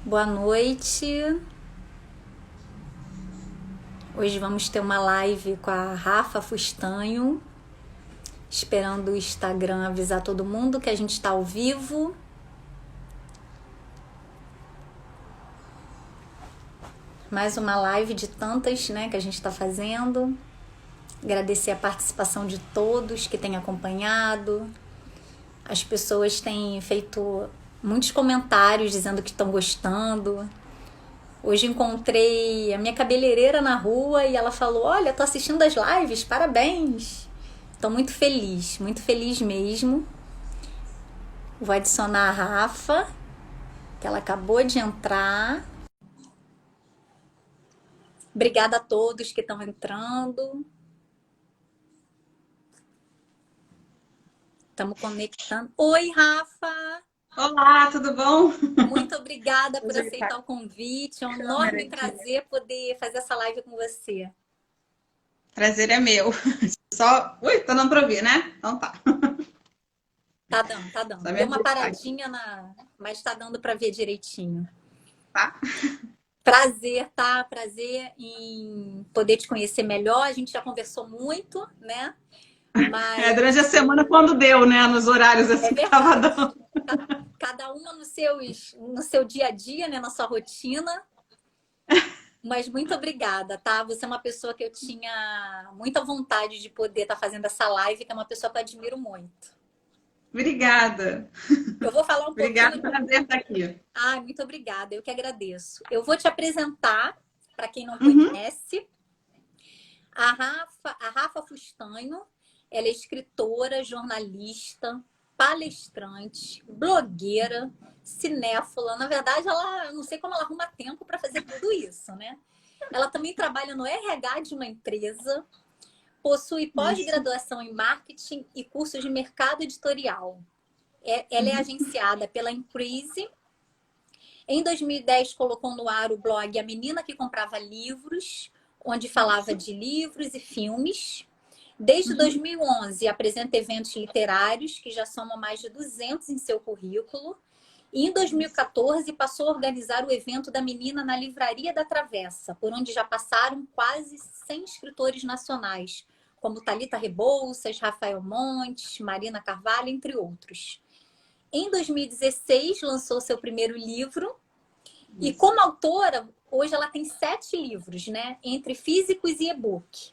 Boa noite. Hoje vamos ter uma live com a Rafa Fustanho. Esperando o Instagram avisar todo mundo que a gente está ao vivo. Mais uma live de tantas, né, que a gente está fazendo. Agradecer a participação de todos que têm acompanhado. As pessoas têm feito muitos comentários dizendo que estão gostando. Hoje encontrei a minha cabeleireira na rua e ela falou: olha, tô assistindo as lives, parabéns. Estou muito feliz mesmo. Vou adicionar a Rafa, que ela acabou de entrar. Obrigada a todos que estão entrando. Estamos conectando. Oi, Rafa! Olá, tudo bom? Muito obrigada por aceitar o convite. É um enorme prazer poder fazer essa live com você. Prazer é meu. Só. Ui, tá dando pra ouvir, né? Então tá. Tá dando, tá dando. Só me Deu uma ajeitar aqui, paradinha, mas tá dando para ver direitinho. tá? Prazer, tá? Prazer em poder te conhecer melhor. A gente já conversou muito, né? Durante a Mas semana, quando deu, né? Nos horários é assim que tava verdade. dando. Cada uma no seu dia a dia, né? Na sua rotina. Mas muito obrigada, tá? Você é uma pessoa que eu tinha muita vontade de poder estar fazendo essa live, que é uma pessoa que eu admiro muito. Obrigada. Eu vou falar um Obrigada, pouquinho. prazer estar aqui. Ai, muito obrigada, eu que agradeço. Eu vou te apresentar, para quem não Uhum. conhece, a Rafa Fustanho. Ela é escritora, jornalista, palestrante, blogueira, cinéfila. Na verdade, eu não sei como ela arruma tempo para fazer tudo isso, né? Ela também trabalha no RH de uma empresa, possui Isso. pós-graduação em marketing e cursos de mercado editorial. Ela é Uhum. agenciada pela Increase. Em 2010, colocou no ar o blog A Menina que Comprava Livros, onde falava Isso. de livros e filmes. Desde Uhum. 2011, apresenta eventos literários, que já somam mais de 200 em seu currículo. E em Isso. 2014, passou a organizar o evento da Menina na Livraria da Travessa, por onde já passaram quase 100 escritores nacionais, como Thalita Rebouças, Rafael Montes, Marina Carvalho, entre outros. Em 2016, lançou seu primeiro livro. E Isso. como autora, hoje ela tem 7 livros, né? Entre físicos e e-book.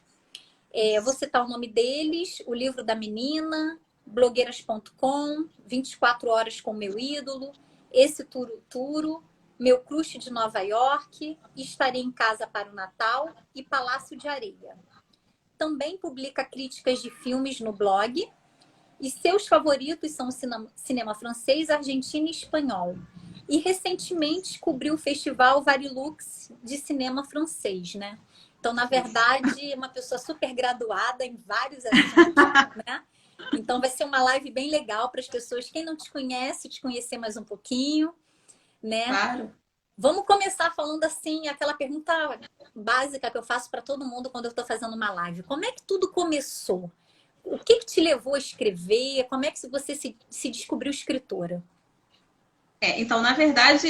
Vou Isso. citar o nome deles: O Livro da Menina, blogueiras.com, 24 Horas com Meu Ídolo, Esse Turo Turo, Meu Crush de Nova York, Estarei em Casa para o Natal e Palácio de Areia. Também publica críticas de filmes no blog e seus favoritos são o cinema francês, argentino e espanhol. E recentemente cobriu o festival Varilux de cinema francês, né? Então, na Isso. verdade, é uma pessoa super graduada em vários assuntos, né? Então, vai ser uma live bem legal para as pessoas, quem não te conhece, te conhecer mais um pouquinho, né? Claro. Vamos começar falando assim, aquela pergunta básica que eu faço para todo mundo quando eu estou fazendo uma live. Como é que tudo começou? O que te levou a escrever? Como é que você se descobriu escritora? Então, na verdade,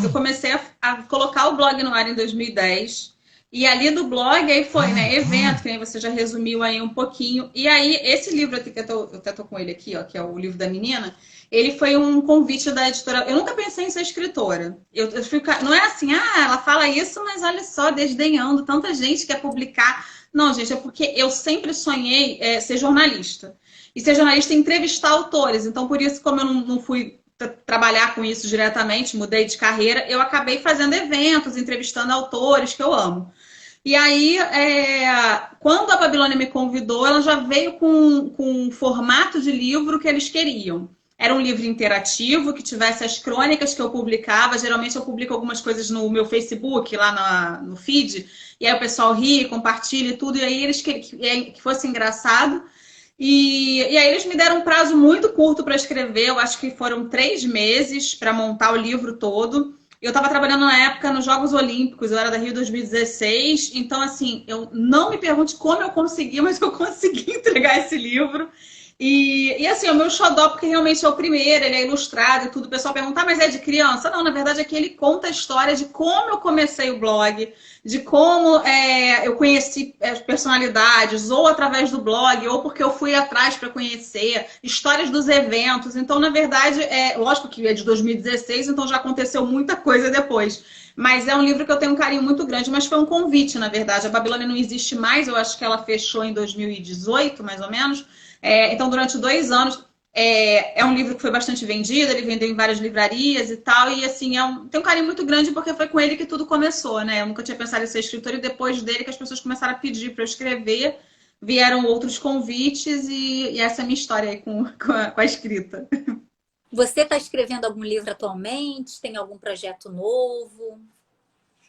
eu comecei a colocar o blog no ar em 2010. E ali do blog, aí foi, né? Evento, que nem você já resumiu aí um pouquinho. E aí, esse livro aqui, que eu até tô com ele aqui, ó, que é o livro da menina, ele foi um convite da editora. Eu nunca pensei em ser escritora. Eu fico, não é assim, ela fala isso, mas olha só, desdenhando, tanta gente quer publicar. Não, gente, é porque eu sempre sonhei ser jornalista. E ser jornalista e entrevistar autores. Então, por isso, como eu não fui trabalhar com isso diretamente, mudei de carreira, eu acabei fazendo eventos, entrevistando autores que eu amo. E aí, quando a Babilônia me convidou, ela já veio com um formato de livro que eles queriam. Era um livro interativo, que tivesse as crônicas que eu publicava. Geralmente eu publico algumas coisas no meu Facebook, lá no feed, e aí o pessoal ri, compartilha e tudo, e aí eles que fosse engraçado. E aí eles me deram um prazo muito curto para escrever, eu acho que foram 3 meses para montar o livro todo. Eu estava trabalhando na época nos Jogos Olímpicos, eu era da Rio 2016, então assim, eu não me pergunte como eu consegui, mas eu consegui entregar esse livro. E assim, é o meu xodó, porque realmente é o primeiro, ele é ilustrado e tudo. O pessoal pergunta, mas é de criança? Não, na verdade é que ele conta a história de como eu comecei o blog, de como eu conheci as personalidades, ou através do blog, ou porque eu fui atrás para conhecer, histórias dos eventos. Então, na verdade, lógico que é de 2016, então já aconteceu muita coisa depois. Mas é um livro que eu tenho um carinho muito grande, mas foi um convite, na verdade. A Babilônia não existe mais, eu acho que ela fechou em 2018, mais ou menos. Então, durante 2 anos, é um livro que foi bastante vendido, ele vendeu em várias livrarias e tal, e assim, tem um carinho muito grande porque foi com ele que tudo começou, né? Eu nunca tinha pensado em ser escritora e depois dele que as pessoas começaram a pedir para eu escrever, vieram outros convites e essa é a minha história aí com a escrita. Você está escrevendo algum livro atualmente? Tem algum projeto novo?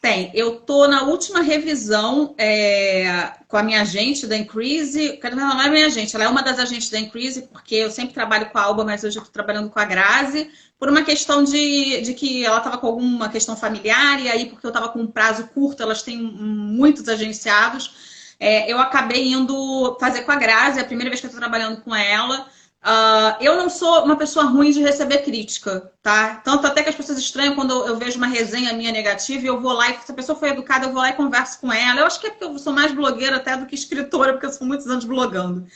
Tem, eu tô na última revisão com a minha agente da Increase. Ela não é minha agente, ela é uma das agentes da Increase, porque eu sempre trabalho com a Alba, mas hoje eu estou trabalhando com a Grazi, por uma questão de que ela estava com alguma questão familiar, e aí, porque eu estava com um prazo curto, elas têm muitos agenciados. Eu acabei indo fazer com a Grazi, é a primeira vez que eu estou trabalhando com ela. Eu não sou uma pessoa ruim de receber crítica, tá? Tanto até que as pessoas estranham quando eu vejo uma resenha minha negativa e eu vou lá e se a pessoa foi educada, eu vou lá e converso com ela. Eu acho que é porque eu sou mais blogueira até do que escritora, porque eu sou muitos anos blogando.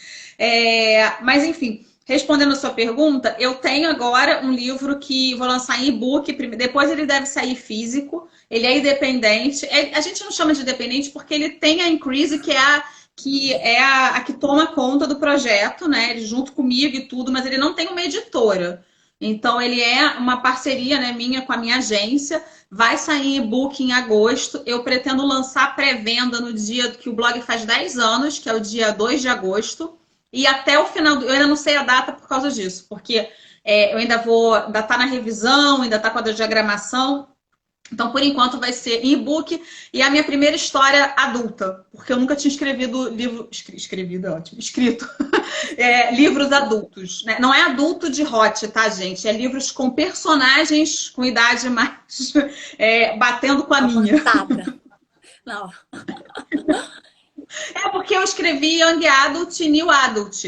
Mas enfim, respondendo a sua pergunta, eu tenho agora um livro que vou lançar em e-book, depois ele deve sair físico, ele é independente. A gente não chama de independente porque ele tem a Increase, que é a que toma conta do projeto, né? Ele junto comigo e tudo, mas ele não tem uma editora. Então, ele é uma parceria, né, minha com a minha agência. Vai sair e-book em agosto. Eu pretendo lançar pré-venda no dia que o blog faz 10 anos, que é o dia 2 de agosto. E até o final, eu ainda não sei a data por causa disso, porque eu ainda tá na revisão, ainda tá com a diagramação. Então, por enquanto, vai ser e-book e a minha primeira história adulta, porque eu nunca tinha escrevido livro. Escrevido é ótimo, escrito. Livros adultos. Né? Não é adulto de hot, tá, gente? É livros com personagens com idade mais batendo com a minha. Avançada. Não. Porque eu escrevi Young Adult e New Adult,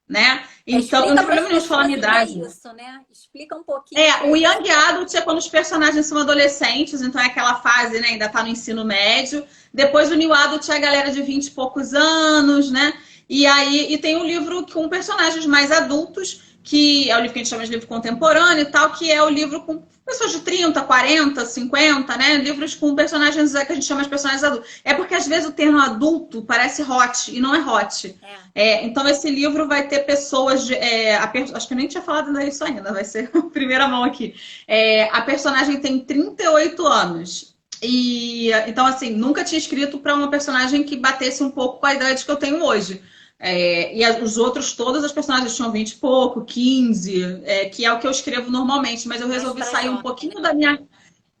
né? Então, eu não tenho problema nenhum de falar a minha idade. Isso, né? Explica um pouquinho. O Young Adult é quando os personagens são adolescentes, então é aquela fase, né? Ainda tá no ensino médio. Depois o New Adult é a galera de 20 e poucos anos, né? E tem um livro com personagens mais adultos, que é o livro que a gente chama de livro contemporâneo e tal, que é o livro com pessoas de 30, 40, 50, né? Livros com personagens que a gente chama de personagens adultos. É porque às vezes o termo adulto parece hot e não é hot. Então esse livro vai ter pessoas acho que eu nem tinha falado disso ainda, vai ser a primeira mão aqui. A personagem tem 38 anos. Então, assim, nunca tinha escrito para uma personagem que batesse um pouco com a idade que eu tenho hoje. Os outros, todas as personagens tinham 20 e pouco, 15, que é o que eu escrevo normalmente, mas eu resolvi sair um pouquinho da minha.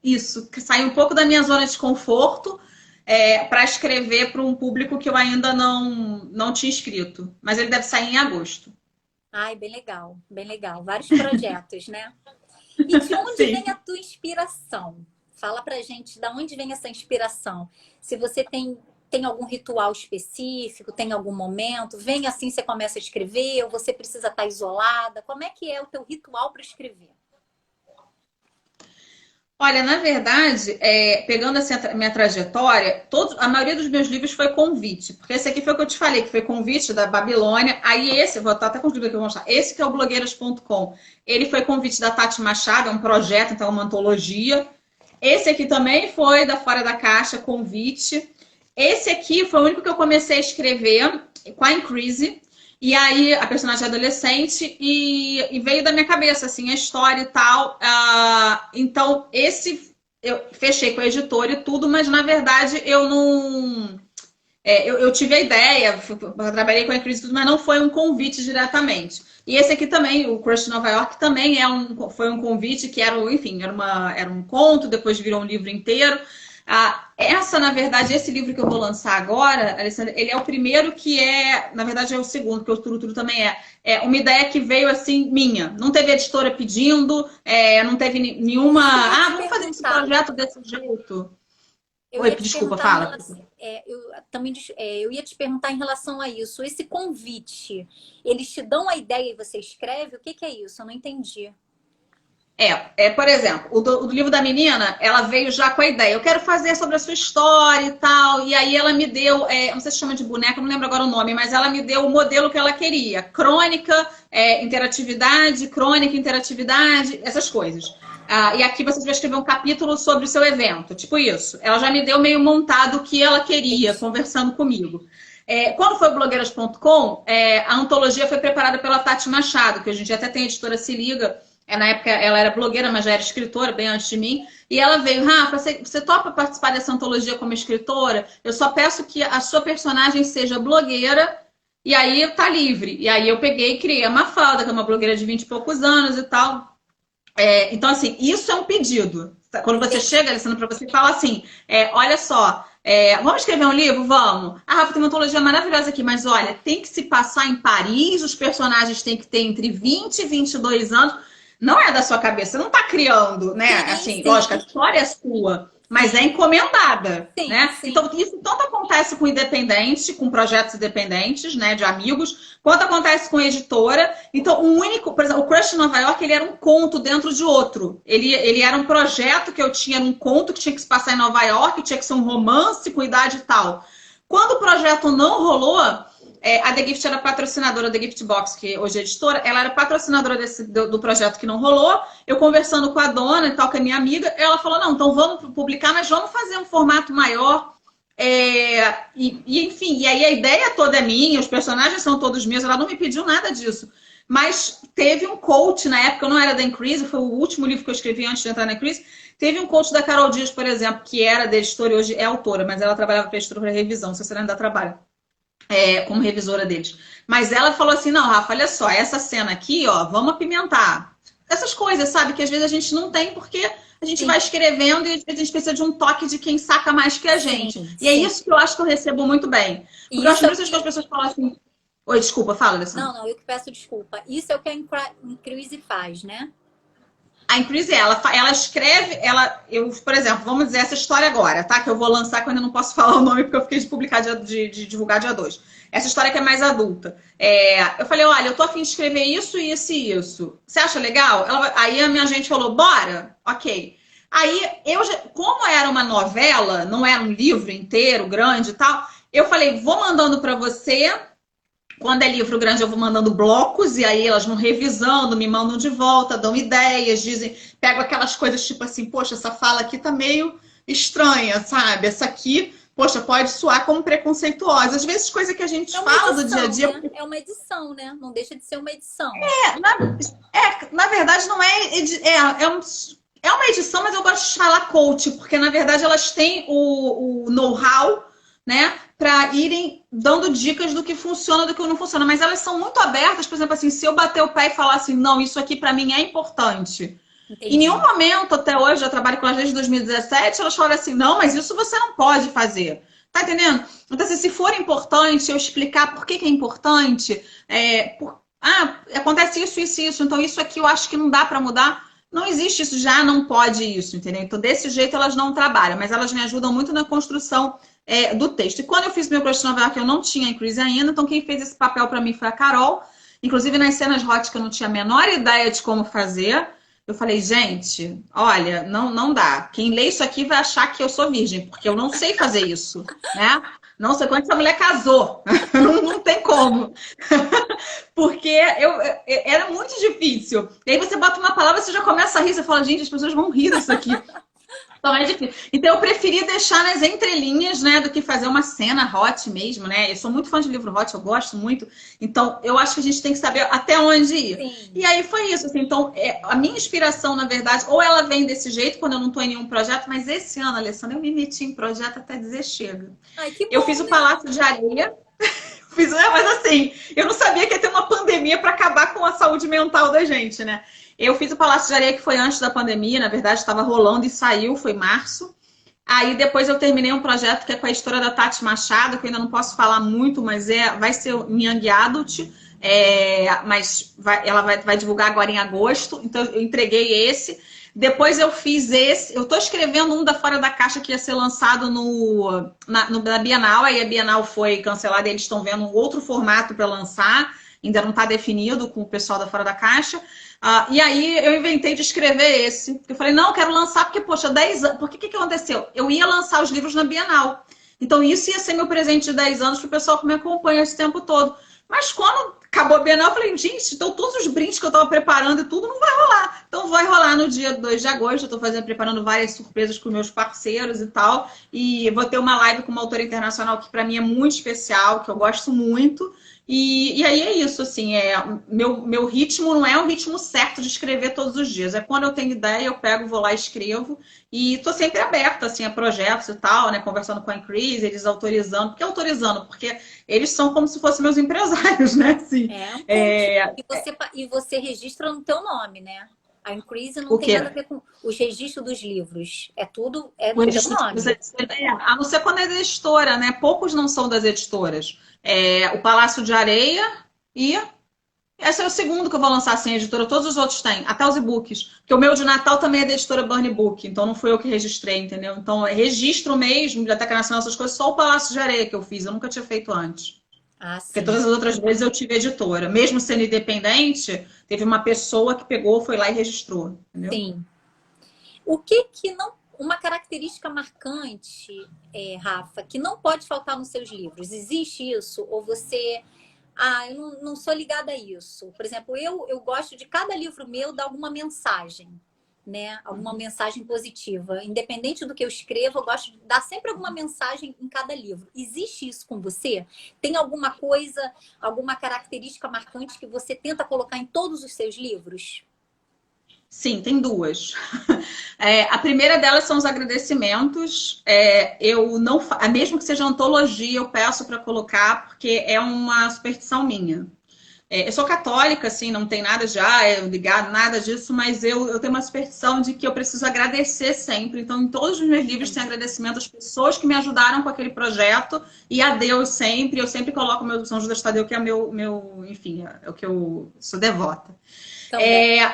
Isso, sair um pouco da minha zona de conforto para escrever para um público que eu ainda não tinha escrito. Mas ele deve sair em agosto. Ai, bem legal, bem legal. Vários projetos, né? E de onde vem a tua inspiração? Fala pra gente de onde vem essa inspiração. Se você tem algum ritual específico, tem algum momento, vem assim, você começa a escrever, ou você precisa estar isolada? Como é que é o teu ritual para escrever? Olha, na verdade, pegando assim a minha trajetória, a maioria dos meus livros foi convite, porque esse aqui foi o que eu te falei, que foi convite da Babilônia. Aí vou estar até com os livros aqui, eu vou mostrar. Esse que é o blogueiras.com, ele foi convite da Tati Machado, é um projeto, então é uma antologia. Esse aqui também foi da Fora da Caixa, convite. Esse aqui foi o único que eu comecei a escrever com a Increase. E aí, a personagem é adolescente e veio da minha cabeça, assim, a história e tal. Então, esse eu fechei com a editora e tudo, mas na verdade eu não... eu tive a ideia, eu trabalhei com a Increase e tudo, mas não foi um convite diretamente. E esse aqui também, o Crush de Nova York, também foi um convite que era, enfim, era um conto, depois virou um livro inteiro. Na verdade, esse livro que eu vou lançar agora, Alessandra, ele é o primeiro que na verdade é o segundo, porque o Turuturu também é uma ideia que veio assim, minha. Não teve editora pedindo, não teve nenhuma... vamos fazer esse projeto desse jeito. Eu Oi, ia te desculpa, perguntar em fala. relação, eu ia te perguntar em relação a isso. Esse convite, eles te dão a ideia e você escreve? O que que é isso? Eu não entendi. Por exemplo, o do livro da menina, ela veio já com a ideia. Eu quero fazer sobre a sua história e tal. E aí ela me deu, não sei se chama de boneca, não lembro agora o nome, mas ela me deu o modelo que ela queria. Crônica, crônica, interatividade, essas coisas. E aqui você vai escrever um capítulo sobre o seu evento, tipo isso. Ela já me deu meio montado o que ela queria, Entendi. conversando comigo. Quando foi o blogueiras.com, a antologia foi preparada pela Tati Machado, que hoje em dia até tem a editora Se Liga. Na época ela era blogueira, mas já era escritora, bem antes de mim. E ela veio, Rafa, você topa participar dessa antologia como escritora? Eu só peço que a sua personagem seja blogueira e aí tá livre. E aí eu peguei e criei a Mafalda, que é uma blogueira de 20 e poucos anos e tal. Então, assim, isso é um pedido. Quando você chega, Alessandra, para você e fala assim, olha só, vamos escrever um livro? Vamos. A Rafa tem uma antologia maravilhosa aqui, mas olha, tem que se passar em Paris, os personagens têm que ter entre 20 e 22 anos. Não é da sua cabeça, você não está criando, né? Sim, Assim, sim, lógico, a história é sua, mas é sim, encomendada, sim, né? sim. Então, isso tanto acontece com independente, com projetos independentes, né, de amigos, quanto acontece com editora. Então, por exemplo, o Crush em Nova York, ele era um conto dentro de outro. Ele era um projeto que eu tinha num conto que tinha que se passar em Nova York, tinha que ser um romance com idade e tal. Quando o projeto não rolou, a The Gift era patrocinadora da Gift Box, que hoje é editora, ela era patrocinadora do projeto que não rolou. Eu conversando com a dona e tal, que é minha amiga, ela falou, não, então vamos publicar, mas vamos fazer um formato maior. Enfim, e aí a ideia toda é minha, os personagens são todos meus, ela não me pediu nada disso. Mas teve um coach, na época eu não era da Increase, foi o último livro que eu escrevi antes de entrar na Increase, teve um coach da Carol Dias, por exemplo, que era da editora e hoje é autora, mas ela trabalhava para a editora para revisão, não sei se ela ainda trabalha como revisora deles. Mas ela falou assim, não, Rafa, olha só, essa cena aqui, ó, vamos apimentar. Essas coisas, sabe, que às vezes a gente não tem porque a gente vai Sim, escrevendo e a gente precisa de um toque de quem saca mais que a sim, gente. E é sim. isso que eu acho que eu recebo muito bem. Porque E eu isso acho é o muito que as que. pessoas falam assim... Oi, desculpa, fala, Alessandra. Não, não, eu que peço desculpa. Isso é o que a Increase faz, né? A Increase, ela escreve, por exemplo, vamos dizer essa história agora, tá? Que eu vou lançar quando eu não posso falar o nome, porque eu fiquei de publicar, de divulgar dia 2. Essa história que é mais adulta. Eu falei, olha, eu tô a fim de escrever isso, isso e isso. Você acha legal? Aí a minha gente falou, bora? Ok. Aí, como era uma novela, não era um livro inteiro, grande e tal, eu falei, vou mandando para você. Quando é livro grande, eu vou mandando blocos, e aí elas vão revisando, me mandam de volta, dão ideias, dizem, pego aquelas coisas tipo assim, poxa, essa fala aqui tá meio estranha, sabe? Essa aqui, poxa, pode soar como preconceituosa. Às vezes, coisa que a gente É uma fala do dia a edição, dia. né? É uma edição, né? Não deixa de ser uma edição. Na verdade, não é. É uma edição, mas eu gosto de falar coach, porque na verdade elas têm o know-how, né, para irem dando dicas do que funciona, do que não funciona. Mas elas são muito abertas, por exemplo, assim, se eu bater o pé e falar assim, não, isso aqui para mim é importante. Em nenhum Entendi. momento, até hoje, eu trabalho com elas desde 2017, elas falam assim, não, mas isso você não pode fazer. Tá entendendo? Então, assim, se for importante, eu explicar por que é importante, acontece isso, isso, isso, então isso aqui eu acho que não dá para mudar. Não existe isso já, não pode isso, entendeu? Então, desse jeito, elas não trabalham, mas elas me ajudam muito na construção do texto. E quando eu fiz meu projeto de novela, que eu não tinha Increase ainda, então quem fez esse papel para mim foi a Carol. Inclusive, nas cenas hot que eu não tinha a menor ideia de como fazer, eu falei, gente, olha, não dá. Quem lê isso aqui vai achar que eu sou virgem, porque eu não sei fazer isso, né? Não sei quando essa mulher casou. Não tem como. Porque era muito difícil. E aí você bota uma palavra, você já começa a rir, você fala, gente, as pessoas vão rir disso aqui. Então é difícil. Então eu preferi deixar nas entrelinhas, né, do que fazer uma cena hot mesmo, né? Eu sou muito fã de livro hot, eu gosto muito. Então eu acho que a gente tem que saber até onde ir. Sim. E aí foi isso, assim. Então a minha inspiração, na verdade, ou ela vem desse jeito quando eu não estou em nenhum projeto, mas esse ano, Alessandra, eu me meti em projeto até dizer chega. Ai, que Eu bom, fiz o né? Palácio de Areia. Mas assim, eu não sabia que ia ter uma pandemia para acabar com a saúde mental da gente, né? Eu fiz o Palácio de Areia que foi antes da pandemia, na verdade estava rolando e saiu, foi março. Aí depois eu terminei um projeto que é com a editora da Tati Machado, que eu ainda não posso falar muito, mas vai ser o Young Adult, mas ela vai divulgar agora em agosto, então eu entreguei esse. Depois eu fiz esse. Eu tô escrevendo um da Fora da Caixa que ia ser lançado na Bienal. Aí a Bienal foi cancelada e eles estão vendo um outro formato para lançar. Ainda não está definido com o pessoal da Fora da Caixa. E aí eu inventei de escrever esse. Eu falei, não, eu quero lançar porque, poxa, 10 anos. Porque que aconteceu? Eu ia lançar os livros na Bienal. Então isso ia ser meu presente de 10 anos para o pessoal que me acompanha esse tempo todo. Mas quando acabou a Bienal, eu falei, gente, então todos os brindes que eu estava preparando e tudo não vai rolar. Então vai rolar no dia 2 de agosto. Eu estou preparando várias surpresas com meus parceiros e tal. E vou ter uma live com uma autora internacional que para mim é muito especial, que eu gosto muito. E aí é isso, assim, meu ritmo não é um ritmo certo de escrever todos os dias. É quando eu tenho ideia, eu pego, vou lá e escrevo. E tô sempre aberta, assim, a projetos e tal, né? Conversando com a Increase, eles autorizando. Por que autorizando? Porque eles são como se fossem meus empresários, né? Assim, E você registra no teu nome, né? A Increase não o tem quê? nada a ver com os registros dos livros. É tudo O no teu registro nome. a não ser quando é da editora, né? Poucos não são das editoras. O Palácio de Areia e esse é o segundo que eu vou lançar sem editora. Todos os outros têm, até os e-books. Porque o meu de Natal também é da editora Burn Book, então não fui eu que registrei, entendeu? Então, registro mesmo, Biblioteca Nacional, essas coisas, só o Palácio de Areia que eu fiz. Eu nunca tinha feito antes. Porque Sim. todas as outras vezes eu tive editora. Mesmo sendo independente, teve uma pessoa que pegou, foi lá e registrou, entendeu? Sim. O que não... Uma característica marcante, Rafa, que não pode faltar nos seus livros. Existe isso? Ou você... eu não sou ligada a isso. Por exemplo, eu gosto de cada livro meu dar alguma mensagem, né? Alguma mensagem positiva. Independente do que eu escrevo, eu gosto de dar sempre alguma mensagem em cada livro. Existe isso com você? Tem alguma coisa, alguma característica marcante que você tenta colocar em todos os seus livros? Sim, tem duas. A primeira delas são os agradecimentos. Eu não, mesmo que seja antologia, eu peço para colocar, porque é uma superstição minha. Eu sou católica, assim, não tem nada já ligado, nada disso, mas eu tenho uma superstição de que eu preciso agradecer sempre. Então, em todos os meus livros tem agradecimento às pessoas que me ajudaram com aquele projeto e a Deus sempre. Eu sempre coloco o meu São Judas Tadeu, que é enfim, é o que eu sou devota.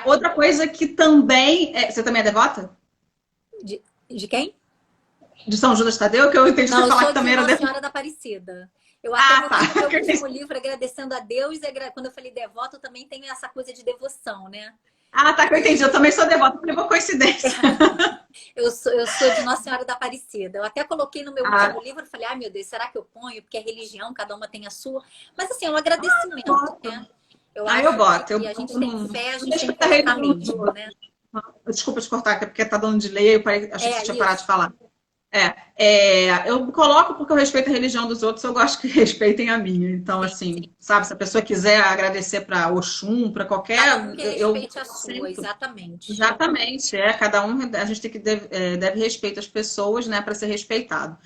Outra coisa que também... Você também é devota? De quem? De São Judas Tadeu, que eu entendi você falar que também era devota. devota. Senhora da Aparecida. Eu até Tá. no meu último livro, agradecendo a Deus, quando eu falei devoto, eu também tenho essa coisa de devoção, né? Tá, que eu entendi. Eu também sou devota, foi uma coincidência. Eu sou de Nossa Senhora da Aparecida. Eu até coloquei no meu último livro, falei, meu Deus, será que eu ponho? Porque é religião, cada uma tem a sua. Mas assim, é um agradecimento, né? Eu boto. E a gente tem fé, a gente tem que colocar mesmo, né? Desculpa te cortar, porque tá dando delay, eu achei que você tinha parado de falar. Eu coloco porque eu respeito a religião dos outros, eu gosto que respeitem a minha. Então, assim, sabe, se a pessoa quiser agradecer para Oxum, para qualquer... Cada um que respeite a sua, exatamente. Exatamente, cada um, a gente deve respeito às pessoas, né, para ser respeitado.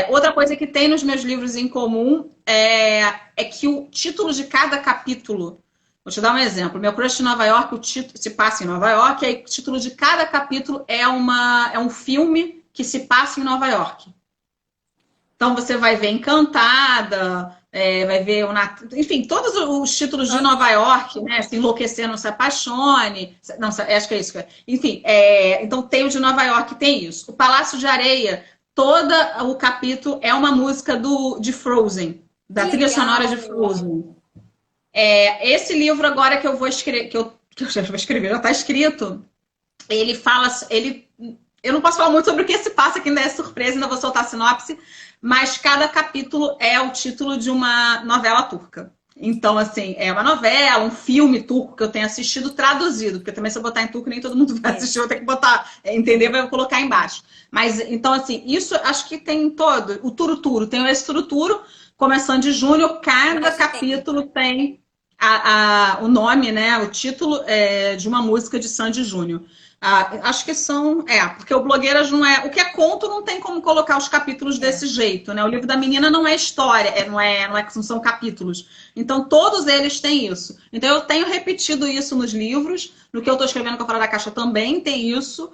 Outra coisa que tem nos meus livros em comum é que o título de cada capítulo... Vou te dar um exemplo. Meu Crush em Nova York, o título se passa em Nova York, e aí o título de cada capítulo é um filme que se passa em Nova York. Então você vai ver Encantada, vai ver enfim, todos os títulos de Nova York, né? Se Enlouquecer, Não Se Apaixone. Não, acho que é isso. Enfim, então tem o de Nova York, tem isso. O Palácio de Areia, todo o capítulo é uma música de Frozen, da trilha sonora de Frozen. Esse livro agora que eu vou escrever, que eu já vou escrever, já está escrito, ele fala... Eu não posso falar muito sobre o que se passa, que ainda é surpresa, ainda vou soltar a sinopse, mas cada capítulo é o título de uma novela turca. Então, assim, é uma novela, um filme turco que eu tenho assistido traduzido, porque também se eu botar em turco nem todo mundo vai assistir, eu vou ter que botar, entender, vai colocar embaixo. Mas, então, assim, isso acho que tem todo, o Turuturo, tem esse Turuturo, começando de junho, cada capítulo tem o nome, né, o título de uma música de Sandy Júnior. Acho que são... porque o Blogueiras não é... O que é conto não tem como colocar os capítulos desse jeito, né? O livro da menina não é história, não são capítulos. Então, todos eles têm isso. Então, eu tenho repetido isso nos livros. No que eu estou escrevendo com a Fora da Caixa também tem isso.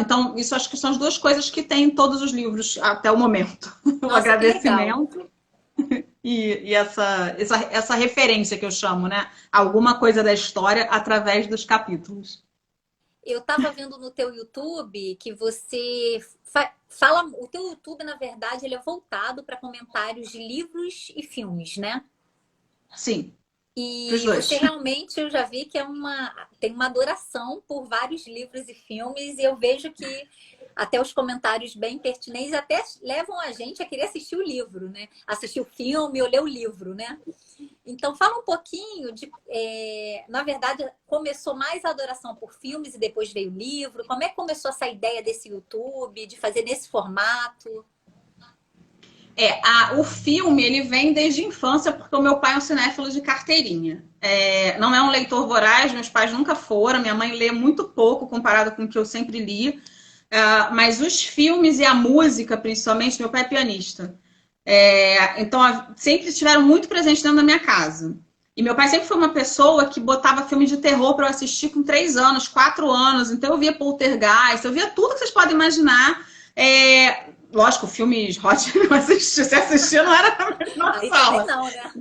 Então, isso acho que são as duas coisas que tem em todos os livros até o momento. Nossa, o agradecimento e essa referência que eu chamo, né? Alguma coisa da história através dos capítulos. Eu tava vendo no teu YouTube que você fala. O teu YouTube, na verdade, ele é voltado para comentários de livros e filmes, né? Sim, pros E você dois. realmente, eu já vi que tem uma adoração por vários livros e filmes, e eu vejo que até os comentários bem pertinentes até levam a gente a querer assistir o livro, né? Assistir o filme ou ler o livro, né? Então, fala um pouquinho de. Na verdade, começou mais a adoração por filmes e depois veio o livro. Como é que começou essa ideia desse YouTube, de fazer nesse formato? O filme, ele vem desde a infância, porque o meu pai é um cinéfilo de carteirinha. Não é um leitor voraz, meus pais nunca foram, minha mãe lê muito pouco comparado com o que eu sempre li. Mas os filmes e a música, principalmente, meu pai é pianista. Então, sempre estiveram muito presentes dentro da minha casa. E meu pai sempre foi uma pessoa que botava filme de terror para eu assistir com 3 anos, 4 anos. Então, eu via Poltergeist, eu via tudo que vocês podem imaginar. Lógico, filmes hot eu assisti, se assistir não era na mesma Aí também sala. não, né?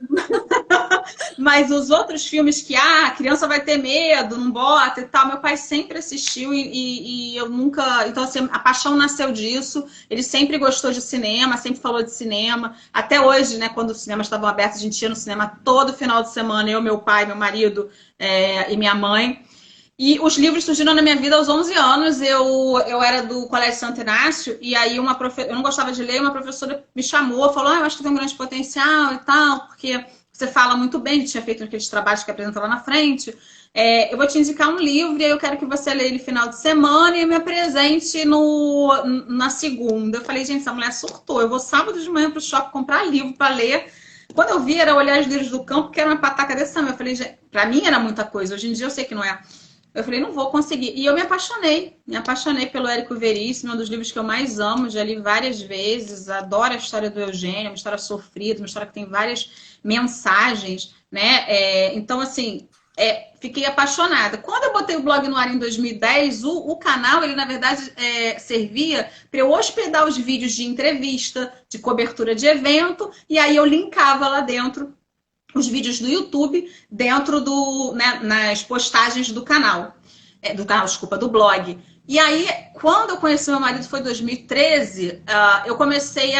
Mas os outros filmes que a criança vai ter medo, não bota e tal, meu pai sempre assistiu e eu nunca. Então, assim, a paixão nasceu disso. Ele sempre gostou de cinema, sempre falou de cinema. Até hoje, né, quando os cinemas estavam abertos, a gente ia no cinema todo final de semana, eu, meu pai, meu marido e minha mãe. E os livros surgiram na minha vida aos 11 anos. Eu era do Colégio Santo Inácio, e aí eu não gostava de ler, uma professora me chamou, falou: eu acho que tem um grande potencial e tal, porque você fala muito bem, tinha feito aqueles trabalhos que apresenta lá na frente. Eu vou te indicar um livro e aí eu quero que você leia ele no final de semana e me apresente na segunda. Eu falei, gente, essa mulher surtou. Eu vou sábado de manhã para o shopping comprar livro para ler. Quando eu vi, era olhar os livros do campo, que era uma pataca desse tamanho. Eu falei, para mim era muita coisa. Hoje em dia eu sei que não é. Eu falei, não vou conseguir. E eu me apaixonei pelo Érico Veríssimo, um dos livros que eu mais amo, já li várias vezes, adoro a história do Eugênio, uma história sofrida, uma história que tem várias mensagens, né? Então, assim, fiquei apaixonada. Quando eu botei o blog no ar em 2010, o canal, ele na verdade servia para eu hospedar os vídeos de entrevista, de cobertura de evento, e aí eu linkava lá dentro os vídeos do YouTube dentro nas postagens do canal. Desculpa, do blog. E aí, quando eu conheci meu marido, foi em 2013, eu comecei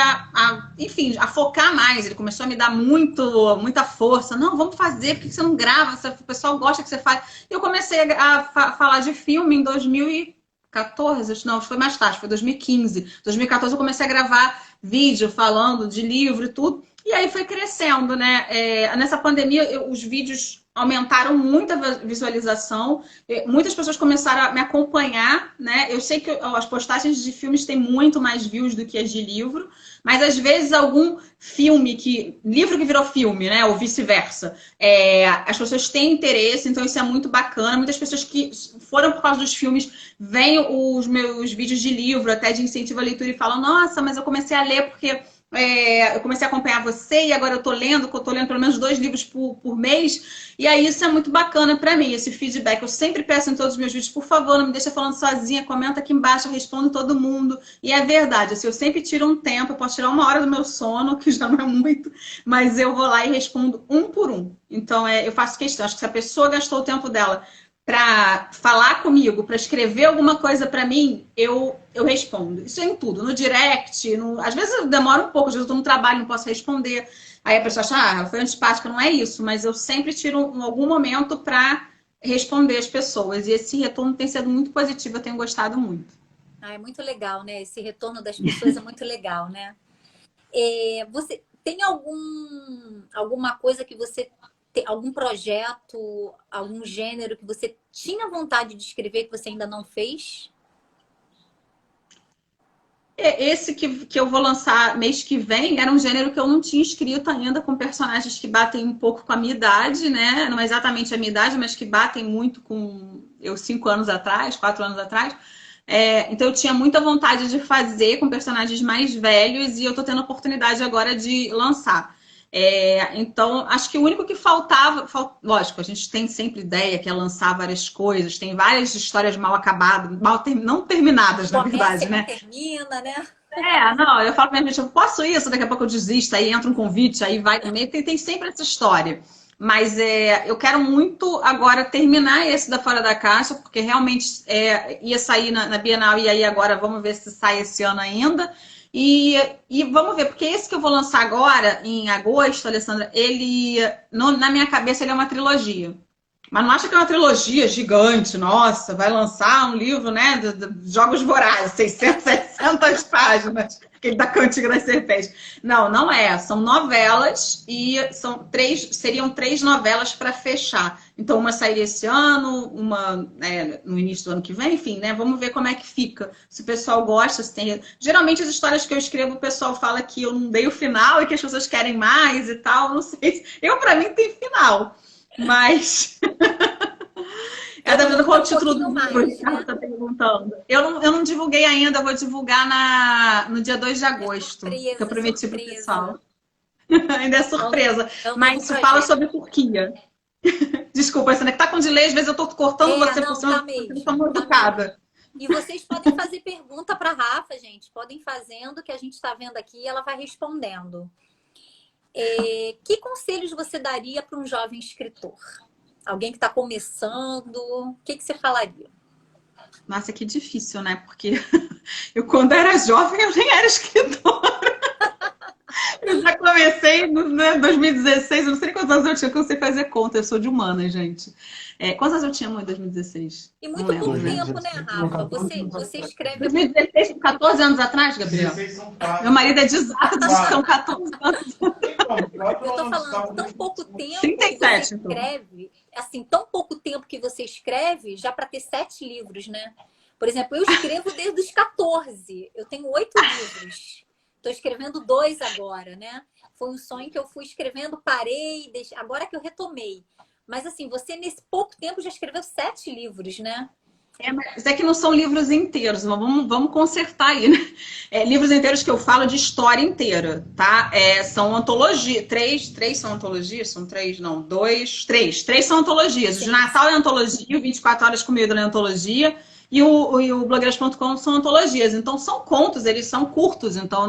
enfim, a focar mais. Ele começou a me dar muita força. Não, vamos fazer, por que você não grava? O pessoal gosta que você faz. Eu comecei a falar de filme em 2014, não, foi mais tarde, foi 2015. 2014 eu comecei a gravar vídeo falando de livro e tudo. E aí foi crescendo, né? Nessa pandemia, os vídeos aumentaram muito a visualização. Muitas pessoas começaram a me acompanhar, né? Eu sei que as postagens de filmes têm muito mais views do que as de livro, mas às vezes algum livro que virou filme, né? Ou vice-versa. As pessoas têm interesse, então isso é muito bacana. Muitas pessoas que foram por causa dos filmes veem os meus vídeos de livro, até de incentivo à leitura, e falam, nossa, mas eu comecei a ler porque eu comecei a acompanhar você e agora eu tô lendo pelo menos 2 livros por mês, e aí isso é muito bacana para mim, esse feedback. Eu sempre peço em todos os meus vídeos, por favor, não me deixa falando sozinha, comenta aqui embaixo, eu respondo todo mundo. E é verdade, assim, eu sempre tiro um tempo, eu posso tirar 1 hora do meu sono, que já não é muito, mas eu vou lá e respondo um por um. Então eu faço questão, acho que se a pessoa gastou o tempo dela para falar comigo, para escrever alguma coisa para mim, eu respondo. Isso é em tudo, no direct, às vezes eu demoro um pouco, às vezes eu estou no trabalho, não posso responder. Aí a pessoa acha, ela foi antipática, não é isso, mas eu sempre tiro algum momento para responder as pessoas. E esse retorno tem sido muito positivo, eu tenho gostado muito. É muito legal, né? Esse retorno das pessoas é muito legal, né? Você tem alguma coisa que você algum projeto, algum gênero que você tinha vontade de escrever que você ainda não fez? Esse que eu vou lançar mês que vem era um gênero que eu não tinha escrito ainda, com personagens que batem um pouco com a minha idade, né? Não é exatamente a minha idade, mas que batem muito com eu 5 anos atrás, 4 anos atrás. Então eu tinha muita vontade de fazer com personagens mais velhos e eu tô tendo a oportunidade agora de lançar. Então, acho que o único que faltava, lógico, a gente tem sempre ideia que é lançar várias coisas, tem várias histórias mal acabadas, não terminadas, na verdade, né? Termina, né? Não, eu falo pra minha gente, eu posso isso, daqui a pouco eu desisto, aí entra um convite, aí vai também, tem sempre essa história. Mas eu quero muito agora terminar esse da Fora da Caixa, porque realmente ia sair na Bienal, e aí agora vamos ver se sai esse ano ainda. E vamos ver, porque esse que eu vou lançar agora, em agosto, Alessandra, ele, na minha cabeça, ele é uma trilogia. Mas não acha que é uma trilogia gigante, nossa, vai lançar um livro, né, de Jogos Vorazes, 600, 700 páginas, aquele da Cantiga das Serpentes. Não, não é. São novelas e seriam 3 novelas para fechar. Então, uma sairia esse ano, uma no início do ano que vem, enfim, né? Vamos ver como é que fica. Se o pessoal gosta, se tem... Geralmente, as histórias que eu escrevo, o pessoal fala que eu não dei o final e que as pessoas querem mais e tal. Não sei. Eu, para mim, tem final. Mas... Tá vendo qual é o título do livro? O Ricardo tá perguntando. Eu não divulguei ainda, vou divulgar no dia 2 de agosto. Surpresa, que eu prometi pro surpresa. pessoal. Ainda é surpresa. Mas se projeto. fala sobre Turquia. Desculpa, você tá com delay, às vezes eu tô cortando você por cima, eu tô mal educada. E vocês podem fazer pergunta para Rafa, gente. Podem fazendo, que a gente está vendo aqui e ela vai respondendo. Que conselhos você daria para um jovem escritor? Alguém que está começando, o que você falaria? Nossa, que difícil, né? Porque eu, quando era jovem, eu nem era escritora. Eu já comecei em 2016, eu não sei quantos anos eu tinha, que eu sei fazer conta, eu sou de humanas, gente. Quantos anos eu tinha em 2016? E muito pouco tempo, né, Rafa? Você escreve... 2016, 14 anos atrás, Gabriel? Meu marido é de exato, são 14 anos. Eu tô falando, tão pouco tempo 37, que você escreve, assim, tão pouco tempo que você escreve, já para ter 7 livros, né? Por exemplo, eu escrevo desde os 14, eu tenho 8 livros. Estou escrevendo 2 agora, né? Foi um sonho que eu fui escrevendo, parei, agora que eu retomei. Mas assim, você nesse pouco tempo já escreveu 7 livros, né? Mas é que não são livros inteiros, vamos consertar aí, né? Livros inteiros que eu falo de história inteira, tá? São antologias, 3 são antologias, são 3, não, 2, 3 são antologias. O de Natal é antologia, o 24 Horas com Medo é antologia, e o blogueiras.com são antologias. Então são contos, eles são curtos, então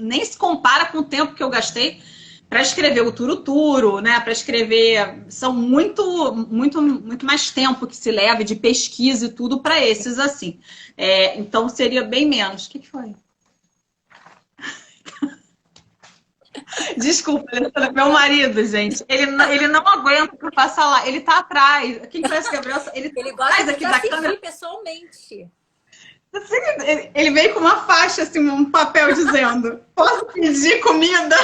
nem se compara com o tempo que eu gastei para escrever o Turuturo, né? Para escrever, são muito mais tempo que se leva de pesquisa e tudo para esses assim. Então seria bem menos. O que foi? Desculpa, meu marido, gente, ele não aguenta que eu faça lá. Ele tá atrás. Quem conhece o Gabriel? Ele gosta de aqui da câmera pessoalmente. Ele veio com uma faixa, assim, um papel dizendo: posso pedir comida?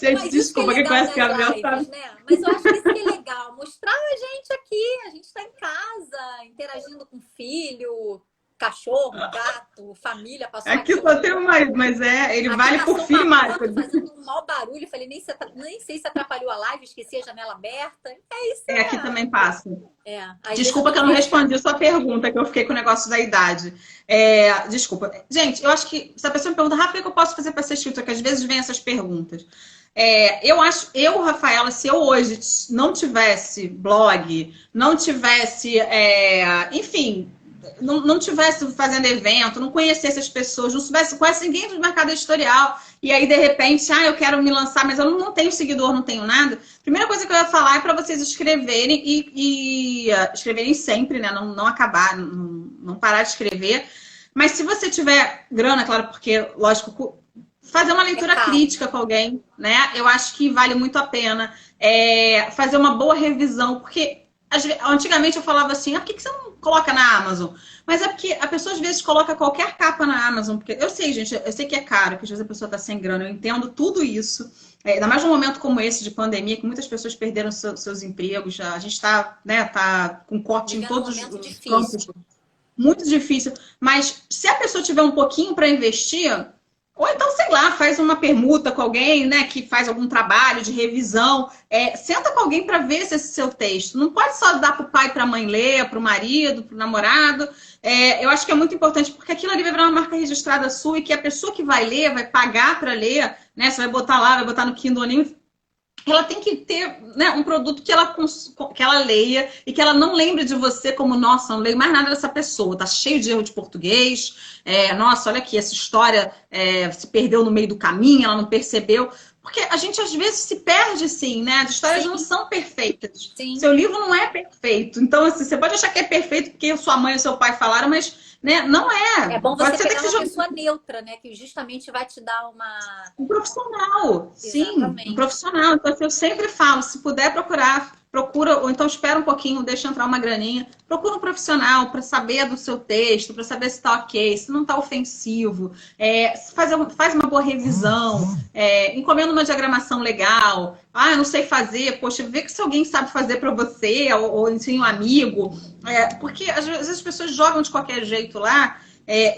Gente, desculpa, quem conhece o Gabriel sabe. Né? Mas eu acho que isso que é legal, mostrar a gente aqui, a gente está em casa, interagindo com filho, cachorro, gato, família. Aqui só tem um marido, mas ele aqui vale por filho mais. Fazendo um mau barulho, falei, nem sei se atrapalhou a live, esqueci a janela aberta. É isso. Aqui também passa. Desculpa que eu não respondi a sua pergunta, que eu fiquei com o negócio da idade. Desculpa. Gente, eu acho que se a pessoa me pergunta, Rafa, o que eu posso fazer para ser escritora? Que às vezes vem essas perguntas. Rafaela, se eu hoje não tivesse blog, não tivesse, enfim, não tivesse fazendo evento, não conhecesse as pessoas, não soubesse quase ninguém do mercado editorial, e aí, de repente, eu quero me lançar, mas eu não tenho seguidor, não tenho nada. Primeira coisa que eu ia falar é para vocês escreverem e escreverem sempre, né? Não acabar, não parar de escrever. Mas se você tiver grana, claro, porque, lógico, fazer uma leitura crítica com alguém, né? Eu acho que vale muito a pena. Fazer uma boa revisão, porque antigamente eu falava assim, por que você não coloca na Amazon? Mas é porque a pessoa às vezes coloca qualquer capa na Amazon, porque eu sei, gente, eu sei que é caro, que às vezes a pessoa está sem grana, eu entendo tudo isso. Ainda mais num momento como esse de pandemia, que muitas pessoas perderam seus empregos, a gente está, né, com corte em todos os campos. Muito difícil. Mas se a pessoa tiver um pouquinho para investir, ou então, sei lá, faz uma permuta com alguém, né, que faz algum trabalho de revisão. Senta com alguém para ver esse seu texto. Não pode só dar para o pai e para a mãe ler, para o marido, para o namorado. Eu acho que é muito importante, porque aquilo ali vai virar uma marca registrada sua e que a pessoa que vai ler, vai pagar para ler, né? Você vai botar lá, vai botar no Kindle ali, ela tem que ter, né, um produto que ela leia e que ela não lembre de você como, nossa, não leio mais nada dessa pessoa, tá cheio de erro de português, nossa, olha aqui, essa história se perdeu no meio do caminho, ela não percebeu. Porque a gente às vezes se perde, sim, né? As histórias Sim. não são perfeitas. Sim. Seu livro não é perfeito. Então, assim, você pode achar que é perfeito porque sua mãe e seu pai falaram, mas né, não é. É bom Pode você ser até pegar que uma seja pessoa neutra, né? Que justamente vai te dar uma. um profissional, sim, um Exatamente. profissional. Então, assim, eu sempre falo, se puder procurar, procura, ou então espera um pouquinho, deixa entrar uma graninha, procura um profissional para saber do seu texto, para saber se está ok, se não está ofensivo, faz uma boa revisão, encomenda uma diagramação legal. Ah, eu não sei fazer, poxa, vê que se alguém sabe fazer para você, ou ensina um amigo, porque às vezes as pessoas jogam de qualquer jeito lá.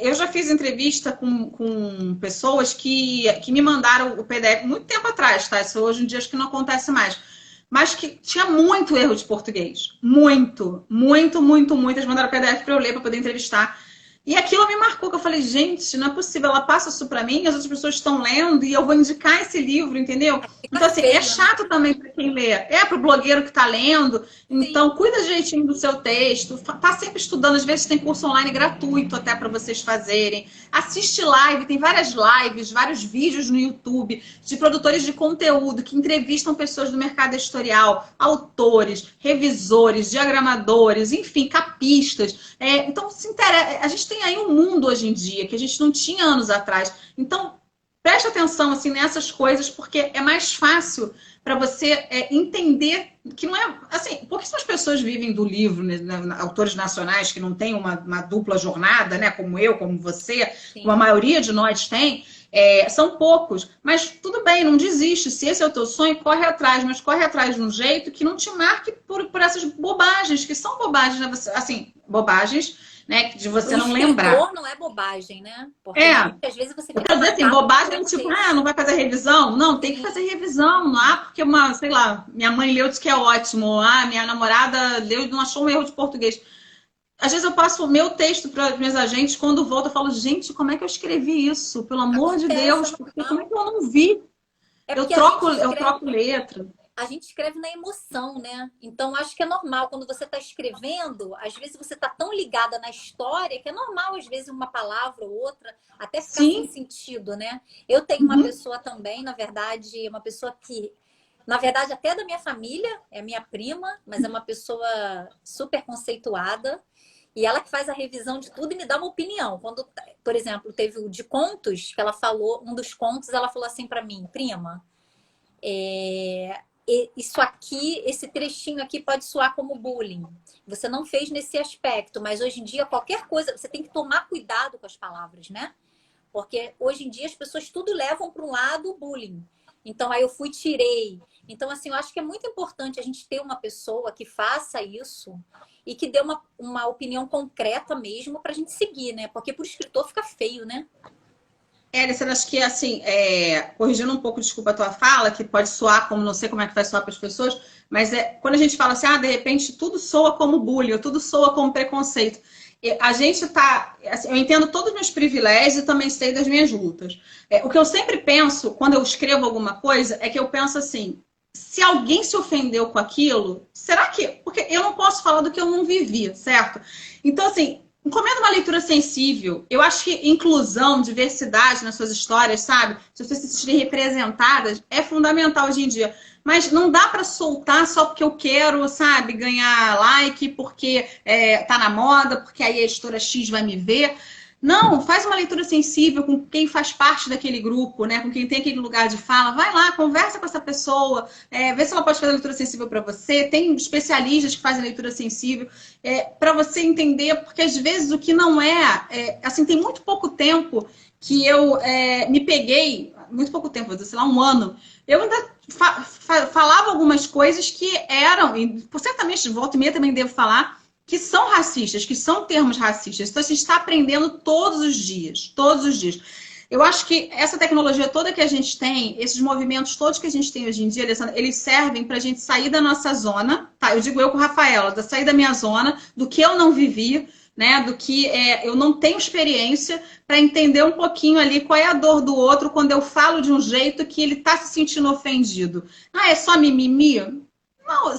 Eu já fiz entrevista com pessoas que me mandaram o PDF muito tempo atrás, tá? Isso hoje em dia acho que não acontece mais. Mas que tinha muito erro de português. Muito, muito, muito, muito. Eles mandaram o PDF para eu ler, para poder entrevistar. E aquilo me marcou, que eu falei, gente, não é possível, ela passa isso para mim, as outras pessoas estão lendo e eu vou indicar esse livro, entendeu? Fica Então, assim, é feio, né? chato também para quem lê. É para o blogueiro que está lendo. Sim. Então, cuida direitinho do seu texto. Tá sempre estudando. Às vezes tem curso online gratuito até para vocês fazerem. Assiste live. Tem várias lives, vários vídeos no YouTube de produtores de conteúdo que entrevistam pessoas do mercado editorial, autores, revisores, diagramadores, enfim, capistas. Então, a gente tem aí um mundo hoje em dia que a gente não tinha anos atrás. Então, preste atenção assim, nessas coisas, porque é mais fácil para você entender que não é assim, pouquíssimas pessoas vivem do livro, né, autores nacionais que não têm uma dupla jornada, né, como eu, como você, Sim. como a maioria de nós tem, são poucos, mas tudo bem, não desiste, se esse é o teu sonho, corre atrás, mas corre atrás de um jeito que não te marque por essas bobagens, que são bobagens, né? Assim, bobagens, né, de você não lembrar. Não é bobagem, né? Porque muitas vezes você Eu fica quero dizer assim, bobagem, tipo, não vai fazer revisão? Não, tem que fazer revisão. Não, porque sei lá, minha mãe leu, disse que é ótimo. Minha namorada leu e não achou um erro de português. Às vezes eu passo o meu texto para os meus agentes, quando volto eu falo, gente, como é que eu escrevi isso? Pelo amor de Deus, porque como é que eu não vi? Eu troco letra. A gente escreve na emoção, né? Então, acho que é normal. Quando você está escrevendo, às vezes você está tão ligada na história que é normal, às vezes, uma palavra ou outra até ficar sem sentido, né? Eu tenho uma pessoa também, na verdade, uma pessoa que, na verdade, até da minha família, é minha prima, mas é uma pessoa super conceituada. E ela que faz a revisão de tudo e me dá uma opinião. Quando, por exemplo, teve o de contos, que ela falou, um dos contos, ela falou assim para mim, prima, isso aqui, esse trechinho aqui pode soar como bullying. Você não fez nesse aspecto, mas hoje em dia qualquer coisa, você tem que tomar cuidado com as palavras, né? Porque hoje em dia as pessoas tudo levam para um lado bullying. Então aí eu tirei. Então assim, eu acho que é muito importante a gente ter uma pessoa que faça isso e que dê uma opinião concreta mesmo para a gente seguir, né? Porque para o escritor fica feio, né? Alessandra, acho que assim, corrigindo um pouco, desculpa a tua fala, que pode soar como, não sei como é que vai soar para as pessoas, mas quando a gente fala assim, de repente tudo soa como bullying, ou tudo soa como preconceito. A gente assim, eu entendo todos os meus privilégios e também sei das minhas lutas. O que eu sempre penso, quando eu escrevo alguma coisa, é que eu penso assim, se alguém se ofendeu com aquilo, será que... Porque eu não posso falar do que eu não vivi, certo? Então, assim, encomenda uma leitura sensível. Eu acho que inclusão, diversidade nas suas histórias, sabe? Se vocês se sentirem representadas, é fundamental hoje em dia. Mas não dá para soltar só porque eu quero, sabe, ganhar like, porque tá na moda, porque aí a editora X vai me ver. Não, faz uma leitura sensível com quem faz parte daquele grupo, né? Com quem tem aquele lugar de fala. Vai lá, conversa com essa pessoa, vê se ela pode fazer leitura sensível para você. Tem especialistas que fazem leitura sensível para você entender, porque às vezes o que não assim, tem muito pouco tempo que eu me peguei, muito pouco tempo, vou dizer, sei lá, um ano. Eu ainda falava algumas coisas que eram, e certamente de volta e meia também devo falar, que são racistas, que são termos racistas. Então, a gente está aprendendo todos os dias, todos os dias. Eu acho que essa tecnologia toda que a gente tem, esses movimentos todos que a gente tem hoje em dia, Alessandra, eles servem para a gente sair da nossa zona, tá? Eu digo eu com a Rafaela, sair da minha zona, do que eu não vivi, né, do que eu não tenho experiência para entender um pouquinho ali qual é a dor do outro quando eu falo de um jeito que ele está se sentindo ofendido. Ah, é só mimimi? Não,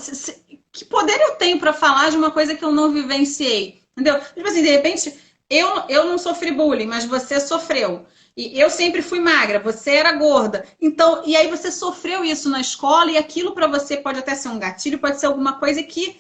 que poder eu tenho para falar de uma coisa que eu não vivenciei? Entendeu? Tipo assim, de repente, eu não sofri bullying, mas você sofreu. E eu sempre fui magra, você era gorda. Então, e aí você sofreu isso na escola e aquilo para você pode até ser um gatilho, pode ser alguma coisa que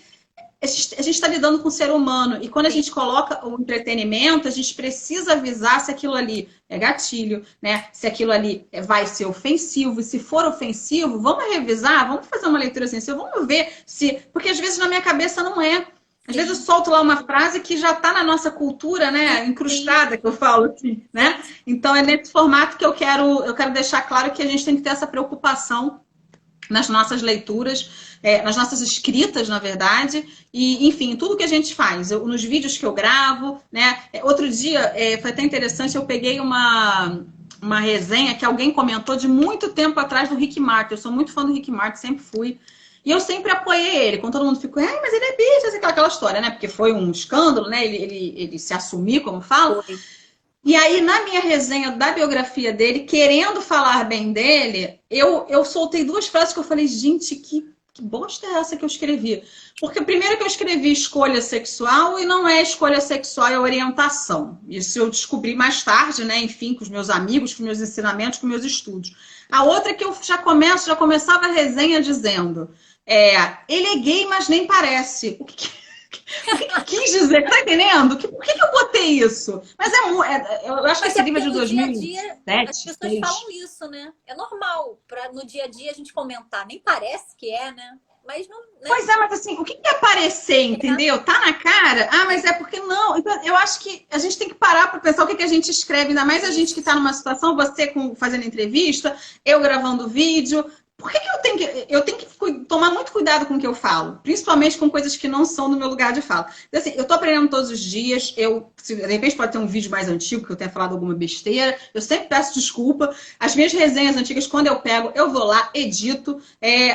a gente está lidando com o ser humano. E quando a gente coloca o entretenimento, a gente precisa avisar se aquilo ali é gatilho, né? Se aquilo ali vai ser ofensivo. E se for ofensivo, vamos revisar, vamos fazer uma leitura sensível, vamos ver se... Porque às vezes na minha cabeça não é. Às vezes eu solto lá uma frase que já está na nossa cultura, né? Incrustada, que eu falo assim, né? Então é nesse formato que eu quero deixar claro que a gente tem que ter essa preocupação nas nossas leituras, nas nossas escritas, na verdade, e, enfim, tudo que a gente faz. Nos vídeos que eu gravo, né? Outro dia, foi até interessante, eu peguei uma resenha que alguém comentou de muito tempo atrás do Rick Martin. Eu sou muito fã do Rick Martin, sempre fui. E eu sempre apoiei ele, quando todo mundo ficou, mas ele é bicho, aquela história, né? Porque foi um escândalo, né? Ele se assumir, como fala. Foi. E aí, na minha resenha da biografia dele, querendo falar bem dele, eu soltei duas frases que eu falei, gente, que bosta é essa que eu escrevi? Porque primeiro que eu escrevi escolha sexual e não é escolha sexual, é orientação. Isso eu descobri mais tarde, né? Enfim, com os meus amigos, com meus ensinamentos, com meus estudos. A outra é que eu já começava a resenha dizendo, ele é gay, mas nem parece. O que eu quis dizer? Tá entendendo? Por que eu botei isso? Mas eu acho que esse livro é de 2007. As pessoas falam isso, né? É normal no dia a dia a gente comentar. Nem parece que é, né? Mas não, né? Pois é, mas assim, o que é aparecer, entendeu? Tá na cara? Ah, mas é porque não. Então, eu acho que a gente tem que parar para pensar o que a gente escreve, ainda mais a gente que tá numa situação, você fazendo entrevista, eu gravando vídeo. Por que eu tenho que tomar muito cuidado com o que eu falo? Principalmente com coisas que não são do meu lugar de fala. Então, assim, eu tô aprendendo todos os dias. De repente pode ter um vídeo mais antigo que eu tenha falado alguma besteira. Eu sempre peço desculpa. As minhas resenhas antigas, quando eu pego, eu vou lá, edito.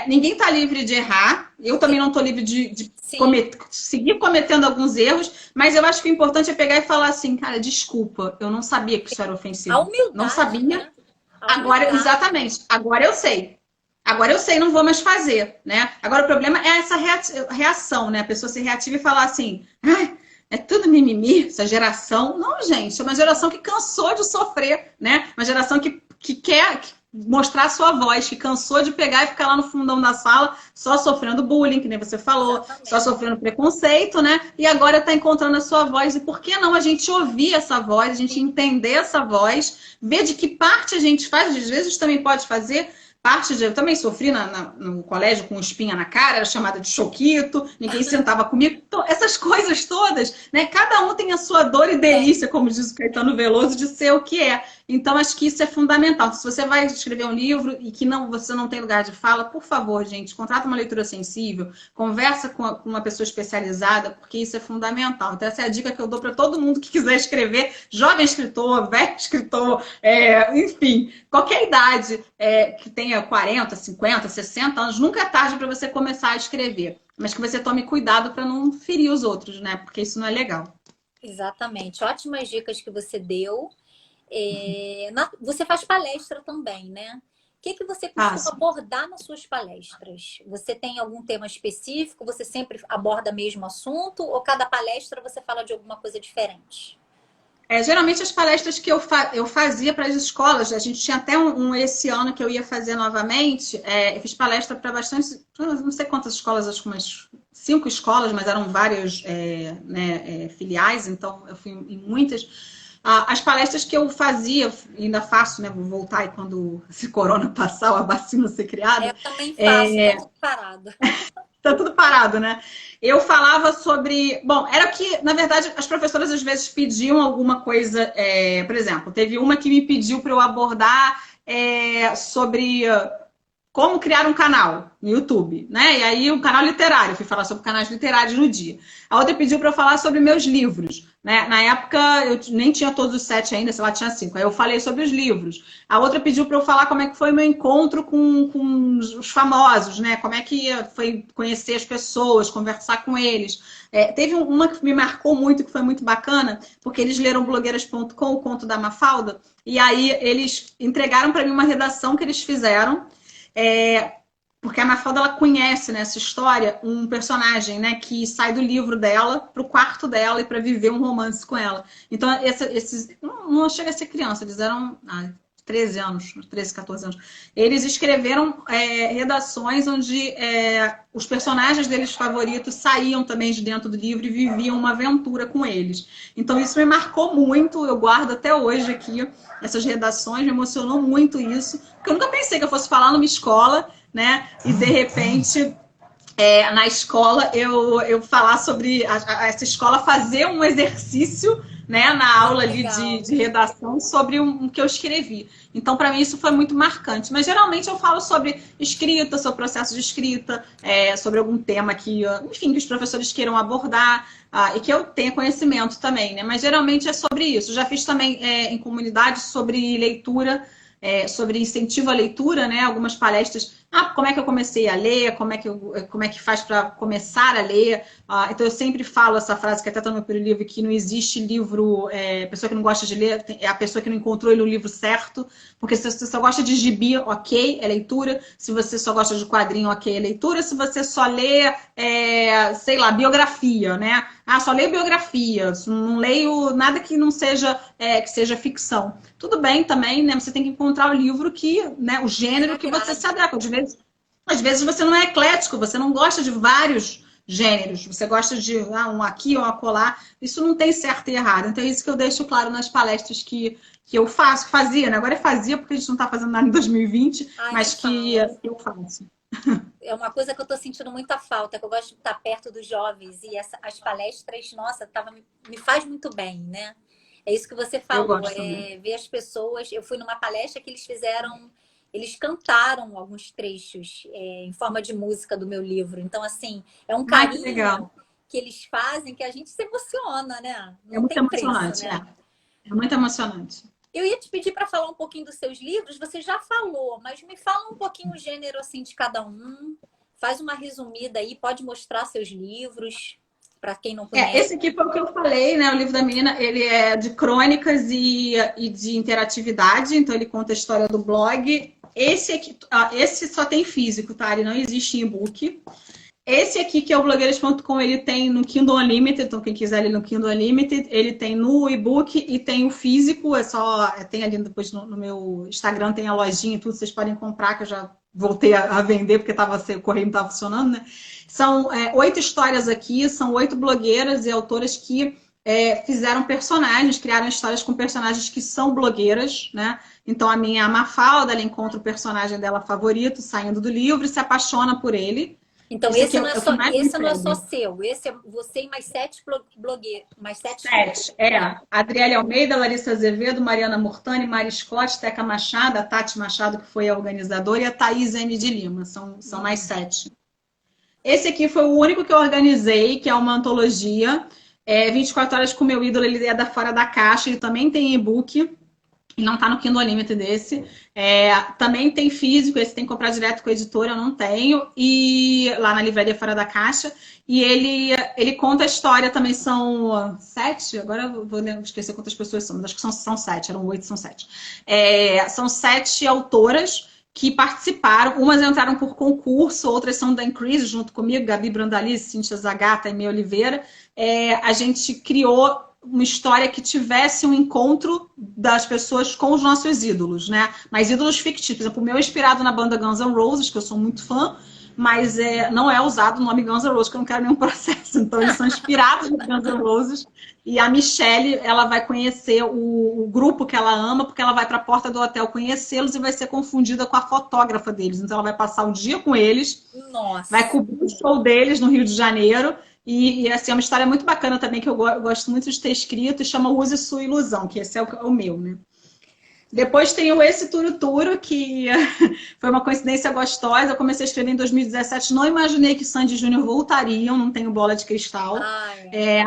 Ninguém tá livre de errar. Eu também não tô livre de seguir cometendo alguns erros. Mas eu acho que o importante é pegar e falar assim, cara, desculpa, eu não sabia que isso era ofensivo. A humildade, não sabia. Né? Agora, exatamente. Agora eu sei. Não vou mais fazer, né? Agora o problema é essa reação, né? A pessoa se reativa e falar assim, é tudo mimimi, essa geração. Não, gente, é uma geração que cansou de sofrer, né? Uma geração que quer mostrar a sua voz, que cansou de pegar e ficar lá no fundão da sala só sofrendo bullying, que nem você falou, exatamente, só sofrendo preconceito, né? E agora está encontrando a sua voz. E por que não a gente ouvir essa voz, a gente entender essa voz, ver de que parte a gente faz, às vezes também pode fazer... Eu também sofri no colégio com espinha na cara, era chamada de choquito, ninguém sentava comigo. Então, essas coisas todas, né? Cada um tem a sua dor e delícia, como diz o Caetano Veloso, de ser o que é. Então, acho que isso é fundamental. Se você vai escrever um livro e que você não tem lugar de fala, por favor, gente, contrata uma leitura sensível, conversa com uma pessoa especializada, porque isso é fundamental. Então, essa é a dica que eu dou para todo mundo que quiser escrever, jovem escritor, velho escritor, enfim, qualquer idade que tenha 40, 50, 60 anos, nunca é tarde para você começar a escrever. Mas que você tome cuidado para não ferir os outros, né? Porque isso não é legal. Exatamente. Ótimas dicas que você deu. Você faz palestra também, né? O que você costuma abordar nas suas palestras? Você tem algum tema específico? Você sempre aborda o mesmo assunto? Ou cada palestra você fala de alguma coisa diferente? Geralmente as palestras que eu fazia para as escolas, a gente tinha até esse ano que eu ia fazer novamente, eu fiz palestra para bastante, não sei quantas escolas, acho que umas 5 escolas, mas eram várias filiais, então eu fui em muitas. As palestras que eu fazia, ainda faço, né? Vou voltar aí quando esse corona passar, a vacina ser criada. Eu também faço, tá tudo parado. Tá tudo parado, né? Eu falava sobre... Bom, era que, na verdade, as professoras às vezes pediam alguma coisa... por exemplo, teve uma que me pediu para eu abordar sobre como criar um canal no YouTube, né? E aí um canal literário, eu fui falar sobre canais literários no dia. A outra pediu para eu falar sobre meus livros, né? Na época eu nem tinha todos os 7 ainda, sei lá, tinha 5. Aí eu falei sobre os livros. A outra pediu para eu falar como é que foi o meu encontro com os famosos, né? Como é que foi conhecer as pessoas, conversar com eles. Teve uma que me marcou muito, que foi muito bacana, porque eles leram blogueiras.com, o conto da Mafalda, e aí eles entregaram para mim uma redação que eles fizeram. Porque a Mafalda, ela conhece nessa história um personagem, né, que sai do livro dela para o quarto dela e para viver um romance com ela. Então, esses não chega a ser criança, eles eram 13 anos, 13, 14 anos. Eles escreveram redações onde os personagens deles favoritos saíam também de dentro do livro e viviam uma aventura com eles. Então, isso me marcou muito, eu guardo até hoje aqui essas redações, me emocionou muito isso, porque eu nunca pensei que eu fosse falar numa escola, né? E de repente, na escola, eu falar sobre essa escola fazer um exercício, né, na aula ali de redação sobre o que eu escrevi. Então, para mim, isso foi muito marcante. Mas, geralmente, eu falo sobre escrita, sobre processo de escrita, sobre algum tema que, enfim, que os professores queiram abordar e que eu tenha conhecimento também, né? Mas, geralmente, é sobre isso. Já fiz também em comunidade sobre leitura, sobre incentivo à leitura, né? Algumas palestras. Como é que eu comecei a ler? Como é que faz para começar a ler? Então, eu sempre falo essa frase que até está no meu primeiro livro, que não existe livro... a pessoa que não gosta de ler é a pessoa que não encontrou ele no livro certo. Porque se você só gosta de gibi, ok, é leitura. Se você só gosta de quadrinho, ok, é leitura. Se você só lê, sei lá, biografia, né? Só leio biografia. Não leio nada que não seja, que seja ficção. Tudo bem também, né? Você tem que encontrar o livro que, né? O gênero que você se adequa. Às vezes você não é eclético, você não gosta de vários gêneros, você gosta de um aqui ou um acolá. Isso não tem certo e errado. Então é isso que eu deixo claro nas palestras que eu fazia, né? Agora fazia porque a gente não está fazendo nada em 2020, mas que eu faço. É uma coisa que eu estou sentindo muita falta, que eu gosto de estar perto dos jovens e as palestras, nossa, me faz muito bem, né? É isso que você falou, ver as pessoas. Eu fui numa palestra que eles cantaram alguns trechos em forma de música do meu livro. Então, assim, é um carinho que eles fazem que a gente se emociona, né? Não muito emocionante, preço, né? É muito emocionante. Eu ia te pedir para falar um pouquinho dos seus livros, você já falou, mas me fala um pouquinho o gênero assim de cada um. Faz uma resumida aí, pode mostrar seus livros para quem não conhece. Esse aqui foi o que eu falei, né? O livro da menina, ele é de crônicas e de interatividade, então ele conta a história do blog. Esse aqui, esse só tem físico, tá? Ele não existe em e-book. Esse aqui, que é o blogueiras.com, ele tem no Kindle Unlimited, então quem quiser ler no Kindle Unlimited, ele tem no e-book e tem o físico, tem ali depois no meu Instagram, tem a lojinha e tudo, vocês podem comprar, que eu já voltei a vender, porque o correio não estava funcionando, né? São 8 histórias aqui, são 8 blogueiras e autoras que fizeram personagens, criaram histórias com personagens que são blogueiras, né? Então a minha Mafalda, ela encontra o personagem dela favorito saindo do livro e se apaixona por ele. Então, esse não é só seu, esse é você e mais 7 blogueiros. Mais 7. Adriele Almeida, Larissa Azevedo, Mariana Murtani, Mari Scott, Teca Machado, a Tati Machado, que foi a organizadora, e a Thaís M. de Lima. São mais 7. Esse aqui foi o único que eu organizei, que é uma antologia. 24 horas com o meu ídolo, ele é da Fora da Caixa, ele também tem e-book. E não está no Kindle Unlimited desse. Também tem físico, esse tem que comprar direto com a editora, eu não tenho. E lá na livraria Fora da Caixa. E ele conta a história também, são 7, agora eu vou esquecer quantas pessoas são, mas acho que são 7, eram 8, são 7. São 7 autoras que participaram, umas entraram por concurso, outras são da Increase, junto comigo, Gabi Brandalize, Cíntia Zagata e Meia Oliveira. A gente criou uma história que tivesse um encontro das pessoas com os nossos ídolos, né? Mas ídolos fictícios. Por exemplo, o meu é inspirado na banda Guns N' Roses, que eu sou muito fã, mas não é usado o nome Guns N' Roses, que eu não quero nenhum processo. Então, eles são inspirados no Guns N' Roses. E a Michelle, ela vai conhecer o grupo que ela ama, porque ela vai para a porta do hotel conhecê-los e vai ser confundida com a fotógrafa deles. Então, ela vai passar o dia com eles, vai cobrir o show deles no Rio de Janeiro. E assim, é uma história muito bacana também, que eu gosto muito de ter escrito, e chama Use Sua Ilusão, que esse é o meu, né? Depois tem o Esse Turo Turo, que foi uma coincidência gostosa. Eu comecei a escrever em 2017, não imaginei que Sandy e Júnior voltariam, não tenho bola de cristal. Ah, é.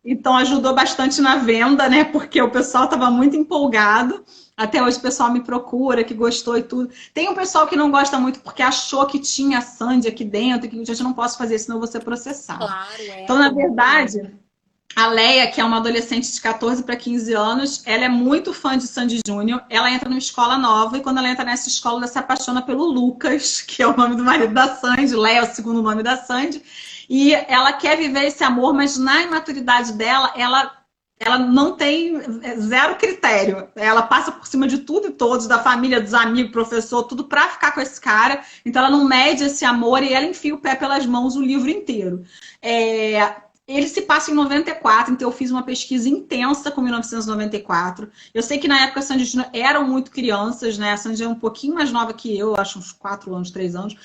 Então ajudou bastante na venda, né? Porque o pessoal estava muito empolgado. Até hoje o pessoal me procura, que gostou e tudo. Tem um pessoal que não gosta muito porque achou que tinha a Sandy aqui dentro, que gente não posso fazer, senão eu vou ser processado. Claro, é. Então, na verdade, a Leia, que é uma adolescente de 14 para 15 anos, ela é muito fã de Sandy Júnior. Ela entra numa escola nova e quando ela entra nessa escola, ela se apaixona pelo Lucas, que é o nome do marido da Sandy. Leia é o segundo nome da Sandy. E ela quer viver esse amor, mas na imaturidade dela, ela não tem zero critério. Ela passa por cima de tudo e todos, da família, dos amigos, professor, tudo para ficar com esse cara. Então ela não mede esse amor e ela enfia o pé pelas mãos o livro inteiro. Ele se passa em 94, então eu fiz uma pesquisa intensa com 1994. Eu sei que na época a Sandy e Júnior eram muito crianças, né? A Sandy é um pouquinho mais nova que eu acho uns 4 anos, 3 anos.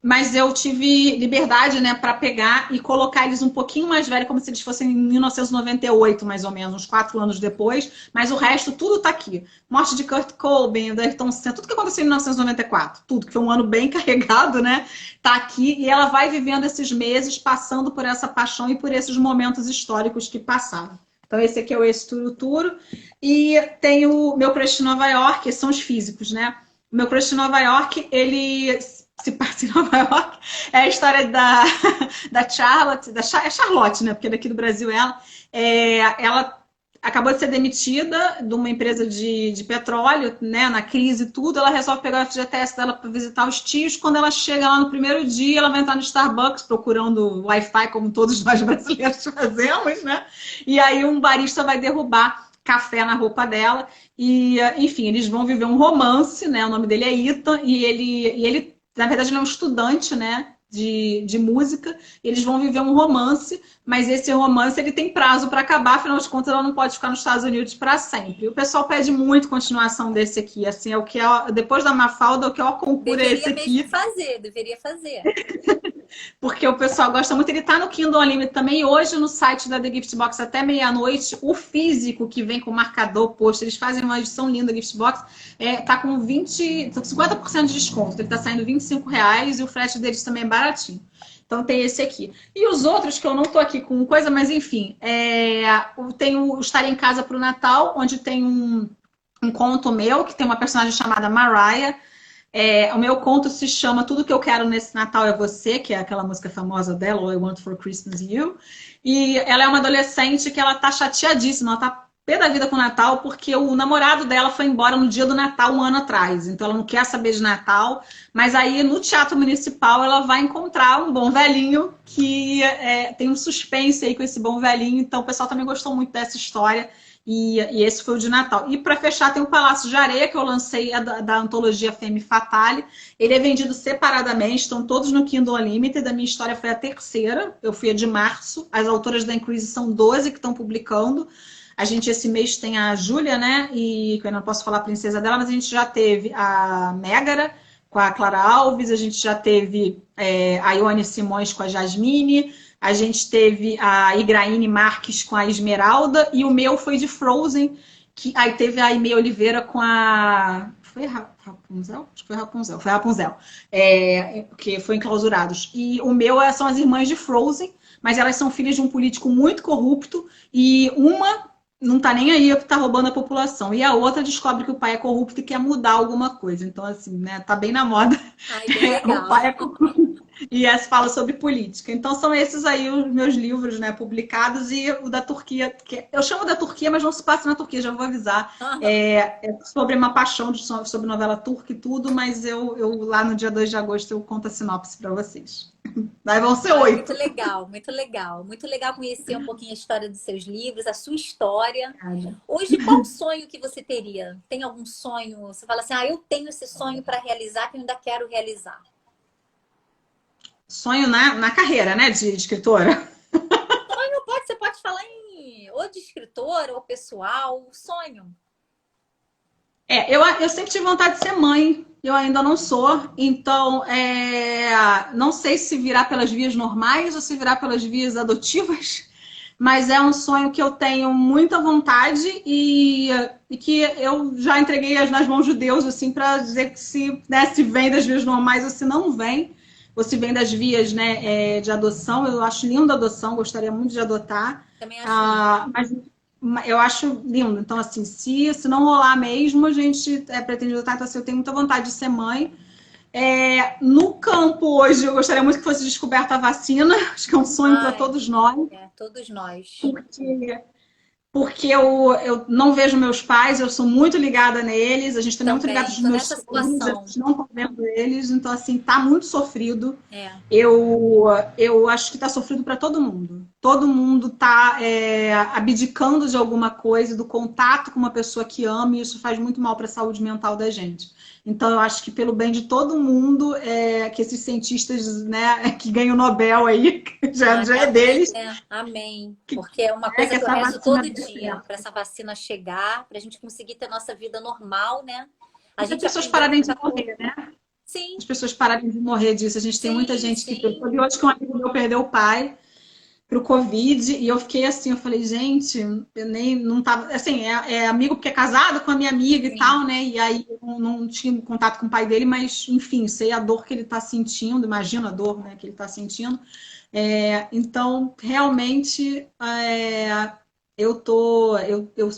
Mas eu tive liberdade, né, para pegar e colocar eles um pouquinho mais velhos, como se eles fossem em 1998, mais ou menos, uns 4 anos depois. Mas o resto, tudo tá aqui. Morte de Kurt Cobain, da Ayrton Senna, tudo que aconteceu em 1994, tudo, que foi um ano bem carregado, né, tá aqui. E ela vai vivendo esses meses, passando por essa paixão e por esses momentos históricos que passaram. Então, esse aqui é o Esse Turo Turo. E tem o meu crush em Nova York, esses são os físicos, né? O meu crush em Nova York, ele se passa em Nova York. É a história da Charlotte, é Charlotte, né? Porque daqui do Brasil ela acabou de ser demitida de uma empresa de petróleo, né? Na crise e tudo. Ela resolve pegar o FGTS dela para visitar os tios. Quando ela chega lá no primeiro dia, ela vai entrar no Starbucks procurando Wi-Fi, como todos nós brasileiros fazemos, né? E aí um barista vai derrubar café na roupa dela. E, enfim, eles vão viver um romance, né? O nome dele é Ethan, e ele na verdade, ele é um estudante, né, de música. Eles vão viver um romance, mas esse romance ele tem prazo para acabar, afinal de contas, ela não pode ficar nos Estados Unidos para sempre. O pessoal pede muito continuação desse aqui, assim, é o que é, depois da Mafalda, o que é o concurso é esse aqui. Deveria fazer. Porque o pessoal gosta muito, ele tá no Kindle Unlimited também, e hoje no site da The Gift Box até meia-noite, o físico que vem com marcador, post, eles fazem uma edição linda da Gift Box, tá com 50% de desconto, ele tá saindo R$ 25 e o frete deles também é baratinho. Então tem esse aqui. E os outros, que eu não tô aqui com coisa, mas enfim, tem o Estar em Casa pro Natal, onde tem um conto meu, que tem uma personagem chamada Mariah. O meu conto se chama Tudo Que Eu Quero Nesse Natal É Você, que é aquela música famosa dela, All I Want For Christmas You. E ela é uma adolescente que ela tá chateadíssima, ela tá pé da vida com o Natal, porque o namorado dela foi embora no dia do Natal, um ano atrás. Então ela não quer saber de Natal, mas aí no Teatro Municipal ela vai encontrar um bom velhinho, que tem um suspense aí com esse bom velhinho. Então o pessoal também gostou muito dessa história. E esse foi o de Natal. E para fechar, tem o Palácio de Areia, que eu lancei da antologia Femme Fatale. Ele é vendido separadamente, estão todos no Kindle Unlimited. A minha história foi a terceira, eu fui a de março. As autoras da Increase são 12 que estão publicando. A gente, esse mês, tem a Júlia, né? E que eu não posso falar a princesa dela, mas a gente já teve a Mégara com a Clara Alves, a gente já teve a Ione Simões com a Jasmine. A gente teve a Igraine Marques com a Esmeralda e o meu foi de Frozen, que aí teve a Aimee Oliveira com a... Foi Rapunzel? Acho que foi Rapunzel. Foi Rapunzel, que foi enclausurados. E o meu são as irmãs de Frozen, mas elas são filhas de um político muito corrupto e uma não tá nem aí, tá roubando a população. E a outra descobre que o pai é corrupto e quer mudar alguma coisa. Então, assim, né, tá bem na moda. Ai, bem legal. O pai é corrupto. E essa fala sobre política. Então são esses aí os meus livros, né, publicados, e o da Turquia, que eu chamo da Turquia, mas não se passa na Turquia, já vou avisar. Uhum. É sobre uma paixão sobre novela turca e tudo, mas eu lá no dia 2 de agosto eu conto a sinopse para vocês. Daí vão ser 8. Muito legal, muito legal. Muito legal conhecer um pouquinho a história dos seus livros, a sua história. Hoje, qual o sonho que você teria? Tem algum sonho? Você fala assim, eu tenho esse sonho para realizar que eu ainda quero realizar. Sonho na carreira, né, de escritora? Sonho você pode falar ou de escritora ou pessoal, sonho. Eu sempre tive vontade de ser mãe, eu ainda não sou, então não sei se virar pelas vias normais ou se virar pelas vias adotivas, mas é um sonho que eu tenho muita vontade e que eu já entreguei nas mãos de Deus, assim, para dizer que se, né, se vem das vias normais ou se não vem, ou se vem das vias, né, de adoção. Eu acho linda a adoção, gostaria muito de adotar. Também acho lindo. Mas eu acho lindo. Então, assim, se não rolar mesmo, a gente pretende adotar. Então, assim, eu tenho muita vontade de ser mãe. No campo hoje, eu gostaria muito que fosse descoberta a vacina. Acho que é um sonho para Ai, todos nós. todos nós. Porque eu não vejo meus pais, eu sou muito ligada neles, a gente também é muito ligada Também nos tô meus nessa sogros, a situação. gente não tá vendo eles, então assim, tá muito sofrido. É. Eu acho que tá sofrido para todo mundo. Todo mundo tá abdicando de alguma coisa, do contato com uma pessoa que ama, e isso faz muito mal para a saúde mental da gente. Então, eu acho que pelo bem de todo mundo, que esses cientistas, né, que ganham o Nobel aí, que já é Amém, deles, né? Amém. que, Porque é uma que coisa que eu essa rezo vacina todo dê dia, para certo. essa vacina chegar, para a gente conseguir ter nossa vida normal, né? A E as gente pessoas aprendeu pararem de muita coisa. morrer, né? Sim, As pessoas pararem de morrer disso. A gente tem muita sim, gente que... Eu sim, vi hoje que um amigo meu perdeu o pai pro Covid e eu fiquei assim, eu falei, gente, eu nem não tava, assim, é amigo porque é casado com a minha amiga e sim. tal, né? E aí eu não tinha contato com o pai dele, mas enfim, sei a dor que ele tá sentindo, imagino a dor, né, que ele tá sentindo. Então, realmente, eu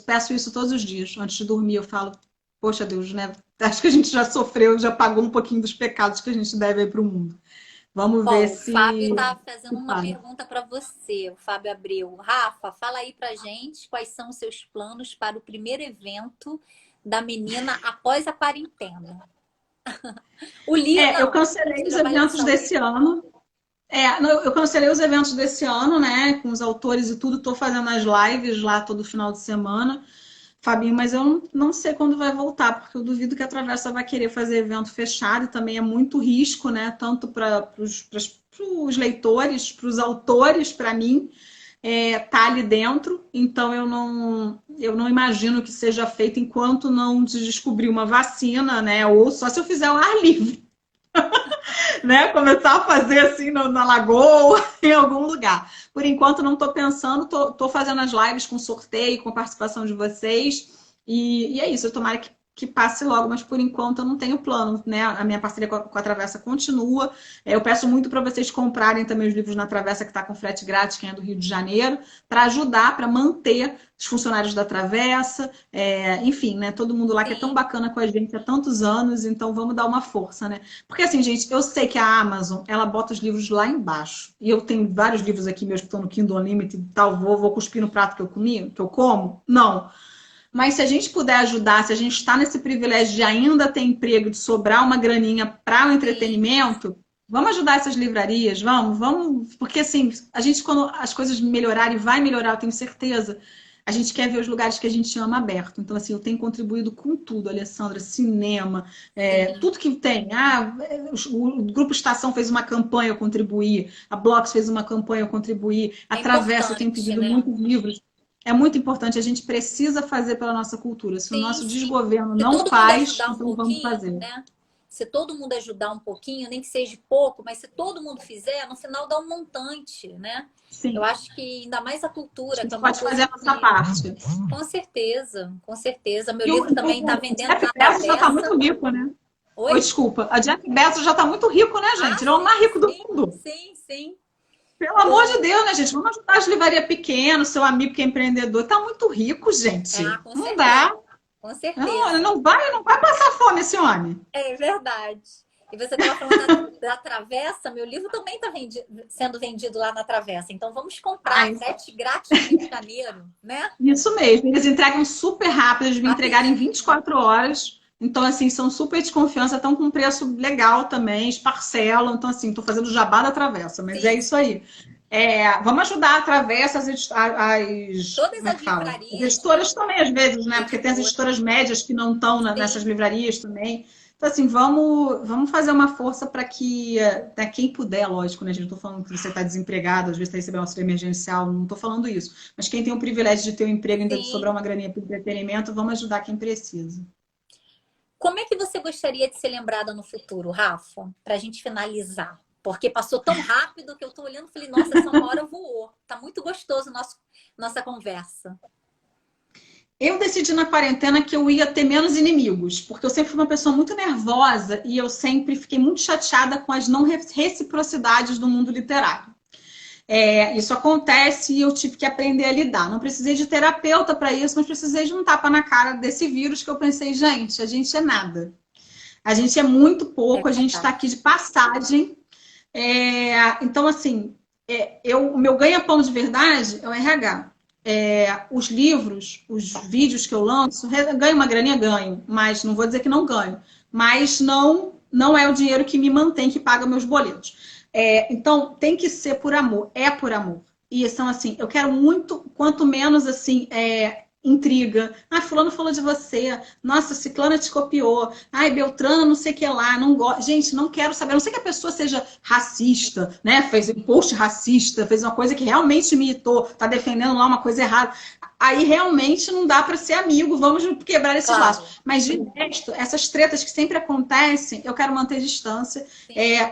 peço isso todos os dias. Antes de dormir, eu falo, poxa Deus, né? Acho que a gente já sofreu, já pagou um pouquinho dos pecados que a gente deve aí para o mundo. Vamos ver Bom, o Fábio se está fazendo uma para. pergunta para você, o Fábio Abreu. Rafa, fala aí para gente quais são os seus planos para o primeiro evento da menina após a quarentena. O Lia, Eu não, cancelei você os já vai eventos lançar o desse livro? ano. Eu cancelei os eventos desse ano, né? Com os autores e tudo. Estou fazendo as lives lá todo final de semana, Fabinho, mas eu não sei quando vai voltar, porque eu duvido que a Travessa vai querer fazer evento fechado e também é muito risco, né? Tanto para os leitores, para os autores, para mim, tá ali dentro. Então eu não imagino que seja feito enquanto não se descobrir uma vacina, né? Ou só se eu fizer o ar livre, né? Começar a fazer assim na lagoa, em algum lugar. Por enquanto não estou pensando, tô fazendo as lives com sorteio, com participação de vocês. E é isso, eu tomara que passe logo, mas por enquanto eu não tenho plano, né? A minha parceria com a Travessa continua. Eu peço muito para vocês comprarem também os livros na Travessa, que está com frete grátis, quem é do Rio de Janeiro, para ajudar, para manter os funcionários da Travessa, enfim, né? Todo mundo lá que é tão Sim, bacana com a gente há tantos anos, então vamos dar uma força, né? Porque assim, gente, eu sei que a Amazon, ela bota os livros lá embaixo. E eu tenho vários livros aqui meus que estão no Kindle Unlimited e tal, vou cuspir no prato que eu comi, que eu como? Não. Mas se a gente puder ajudar, se a gente está nesse privilégio de ainda ter emprego, de sobrar uma graninha para o sim, entretenimento, vamos ajudar essas livrarias, vamos, porque assim, a gente quando as coisas melhorarem, vai melhorar, eu tenho certeza. A gente quer ver os lugares que a gente ama aberto. Então, assim, eu tenho contribuído com tudo, Alessandra, cinema, sim. tudo que tem. O Grupo Estação fez uma campanha, eu contribuí. A Blocks fez uma campanha, eu contribuí. A É Travessa, eu tenho importante, pedido né? muitos livros. É muito importante, a gente precisa fazer pela nossa cultura. Se o Sim, nosso sim. desgoverno Se não todo mundo faz, ajudar um então vamos pouquinho, fazer. né? Se todo mundo ajudar um pouquinho, nem que seja pouco, mas se todo mundo fizer, no final dá um montante, né? Eu Sim, acho que ainda mais a a cultura, que é gente uma pode fazer coisa a nossa que, parte. com certeza, com certeza. Meu E livro também está o vendendo Jeff na Bezos já está Travessa. muito rico, né? Oi, Oi? desculpa. A Jeff Bezos já está muito rico, né, Ah, gente? Ele é o mais sim, rico do sim, mundo. sim, sim. Pelo amor de O... Deus, né, gente? Vamos ajudar as livrarias pequenas, seu amigo que é empreendedor. Está muito rico, gente. Com Não certeza, dá. com Não, certeza. não vai passar fome esse homem. É verdade. E você estava falando da Travessa, meu livro também está sendo vendido lá na Travessa. Então vamos comprar, Ai, frete grátis no Rio de Janeiro, né? isso mesmo, eles entregam super rápido, eles me entregaram em Rapidinho. 24 horas. Então, assim, são super de confiança, estão com preço legal também, eles parcelam. Então, assim, estou fazendo jabá da Travessa, mas é Sim, isso aí. Vamos ajudar a Travessa, todas como é as que fala? As livrarias, editoras também, às vezes, né? Porque tem as editoras. editoras médias que não estão nessas Sim, livrarias também. Então, assim, vamos fazer uma força para que quem puder, lógico, né? A gente não estou falando que você está desempregado, às vezes está recebendo auxílio emergencial, não estou falando isso. Mas quem tem o privilégio de ter um emprego, ainda de sobrar sim. uma graninha para o entretenimento, vamos ajudar quem precisa. Como é que você gostaria de ser lembrada no futuro, Rafa? Para a gente finalizar. Porque passou tão rápido que eu tô olhando e falei, nossa, essa uma hora voou. Tá muito gostoso nossa conversa. Eu decidi na quarentena que eu ia ter menos inimigos, porque eu sempre fui uma pessoa muito nervosa e eu sempre fiquei muito chateada com as não reciprocidades do mundo literário. Isso acontece e eu tive que aprender a lidar. Não precisei de terapeuta para isso, mas precisei de um tapa na cara desse vírus que eu pensei, gente, a gente é nada. A gente é muito É pouco, a gente está verdade. aqui de passagem. Então, assim, o meu ganha-pão de verdade é o RH. Os livros, os vídeos que eu lanço, ganho uma graninha, ganho, mas não vou dizer que não ganho. Mas não é o dinheiro que me mantém, que paga meus boletos. Então, tem que ser por amor, é por amor. E são assim, eu quero muito, quanto menos assim, intriga. Ah, fulano falou de você. Nossa, ciclana te copiou. Ai, Beltrano, não sei o que lá. Não gosto. Gente, não quero saber. A não sei que a pessoa seja racista, né? Fez um post racista, fez uma coisa que realmente me irritou, tá defendendo lá uma coisa errada. Aí realmente não dá para ser amigo, vamos quebrar esses Claro. laços. Mas de resto, essas tretas que sempre acontecem, eu quero manter distância.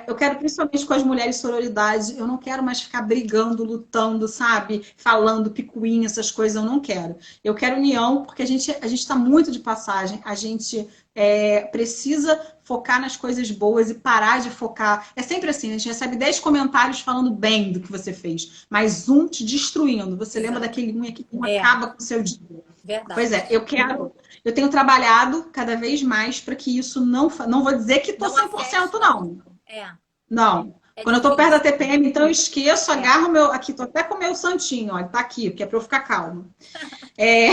Eu quero principalmente com as mulheres sororidade, eu não quero mais ficar brigando, lutando, sabe? Falando picuinha, essas coisas, eu não quero. Eu quero união, porque a gente está muito de passagem, a gente precisa focar nas coisas boas e parar de focar. É sempre assim, a gente recebe 10 comentários falando bem do que você fez, mas um te destruindo. Você lembra Exato. daquele um que acaba com o seu dia. Pois Verdade. é, eu tenho trabalhado cada vez mais para que isso não vou dizer que estou Não 100% afete não. tanto. Não. É Quando eu tô perto da difícil. TPM, então eu esqueço, É. agarro meu. Aqui, tô até com o meu santinho, ó. Ele tá aqui, porque é pra eu ficar calma. É,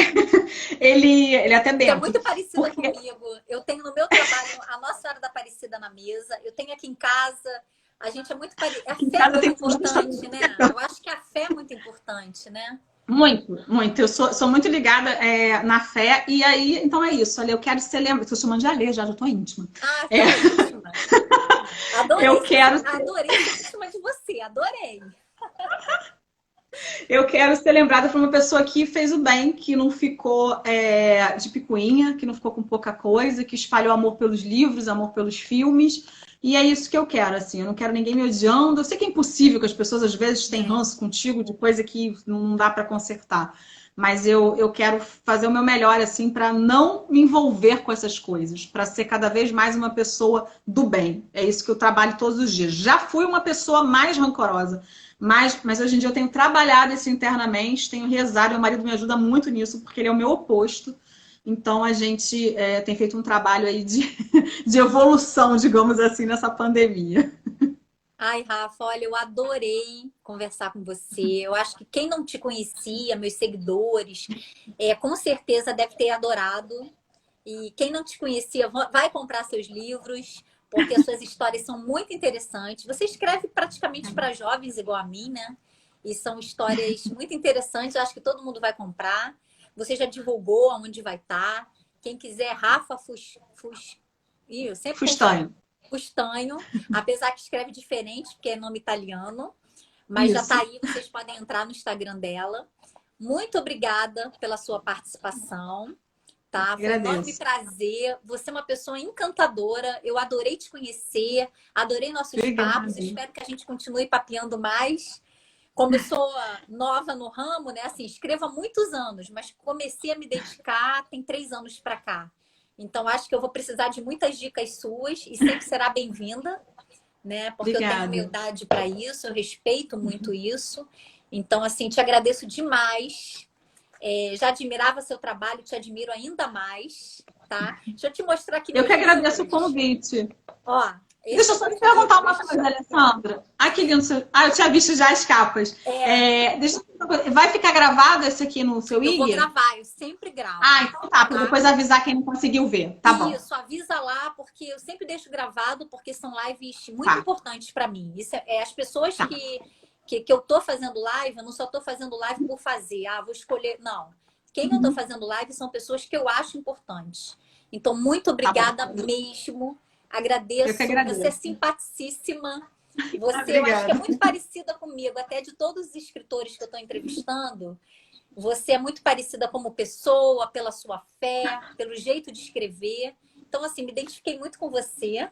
ele é até Você é bento. muito parecida Porque comigo. Eu tenho no meu trabalho a Nossa Senhora da Aparecida na mesa. Eu tenho aqui em casa. A gente é muito parecida. A aqui em fé é casa muito tem todos importante, né? Eu acho que a fé é muito importante, né? muito, muito. Eu sou muito ligada na fé, e aí, então é isso. Olha, eu quero ser lembrada. Estou chamando de Ale, já tô íntima. Ah, É, ficou íntima. eu quero Adorei ser íntima de você. Adorei. Eu quero ser lembrada por uma pessoa que fez o bem, que não ficou de picuinha, que não ficou com pouca coisa, que espalhou amor pelos livros, amor pelos filmes. E é isso que eu quero, assim. Eu não quero ninguém me odiando. Eu sei que é impossível, que as pessoas às vezes têm É. ranço contigo de coisa que não dá para consertar. Mas eu quero fazer o meu melhor, assim, para não me envolver com essas coisas, para ser cada vez mais uma pessoa do bem. É isso que eu trabalho todos os dias. Já fui uma pessoa mais rancorosa. Mas hoje em dia eu tenho trabalhado isso internamente, tenho rezado, meu marido me ajuda muito nisso, porque ele é o meu oposto. Então a gente tem feito um trabalho aí de evolução, digamos assim, nessa pandemia. Ai, Rafa, olha, eu adorei conversar com você. Eu acho que quem não te conhecia, meus seguidores, com certeza deve ter adorado. E quem não te conhecia, vai comprar seus livros, porque as suas histórias são muito interessantes. Você escreve praticamente para jovens igual a mim, né? E são histórias muito interessantes. Eu acho que todo mundo vai comprar. Você já divulgou aonde vai estar. Quem quiser, Rafa Ih, eu sempre confundo. Fustanho. Fustanho, apesar que escreve diferente, porque é nome italiano, mas já está Isso. aí, vocês podem entrar no Instagram dela. Muito obrigada pela sua participação, tá? Foi um enorme Agradeço. prazer. Você é uma pessoa encantadora. Eu adorei te conhecer, adorei nossos Obrigada. papos. Espero que a gente continue papeando mais. Como eu sou nova no ramo, né? Assim, escrevo há muitos anos, mas comecei a me dedicar tem 3 anos para cá. Então, acho que eu vou precisar de muitas dicas suas e sempre será bem-vinda, né? Porque eu tenho Obrigada. humildade para isso, eu respeito muito isso. Então, assim, te agradeço demais. Já admirava seu trabalho, te admiro ainda mais, tá? Deixa eu te mostrar aqui Eu meus que agradeço o livros. convite. Ó, esses Deixa eu são só te meus perguntar uma livros. coisa, Alessandra. Ah, que lindo. Eu tinha visto já as capas. É, Vai ficar gravado esse aqui no seu eu vou IG? gravar, eu sempre gravo, Ah, então tá, para tá? depois avisar quem não conseguiu ver. Tá bom. Isso, avisa lá, porque eu sempre deixo gravado, porque são lives muito Tá, importantes para mim. Isso as pessoas tá. que eu tô fazendo live, eu não só tô fazendo live por fazer, vou escolher. Não. Quem eu tô Uhum. fazendo live são pessoas que eu acho importantes. Então, muito Tá bom. obrigada mesmo. Eu que Agradeço. Você é agradeço. simpaticíssima. Eu acho que é Obrigada. muito parecida comigo, até de todos os escritores que eu estou entrevistando. Você é muito parecida como pessoa, pela sua fé, pelo jeito de escrever. Então, assim, me identifiquei muito com você.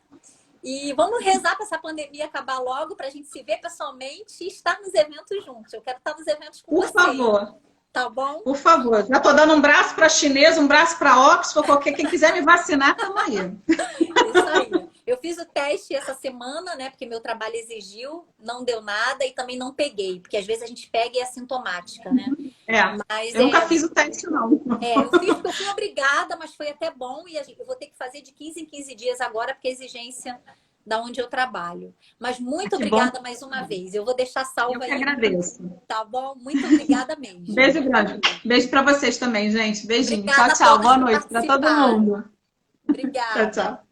E vamos rezar para essa pandemia acabar logo, para a gente se ver pessoalmente e estar nos eventos juntos. Eu quero estar nos eventos com Por você. favor. Tá bom? Por favor. Já estou dando um braço para chinês, um braço para Oxford, quem quiser me vacinar, estamos aí. Isso aí. Eu fiz o teste essa semana, né? Porque meu trabalho exigiu, não deu nada e também não peguei, porque às vezes a gente pega e é assintomática, né? Mas eu nunca fiz o teste, não. Eu fiz porque eu fui obrigada, mas foi até bom e eu vou ter que fazer de 15 em 15 dias agora, porque é exigência da onde eu trabalho. Mas muito obrigada bom. mais uma vez. Eu vou deixar salva Eu que aí. Agradeço. Tá bom? Muito obrigada mesmo. Beijo grande. Beijo para vocês também, gente. Beijinho. Obrigada Tchau, tchau. Boa que noite para todo mundo. Obrigada. Tchau, tchau.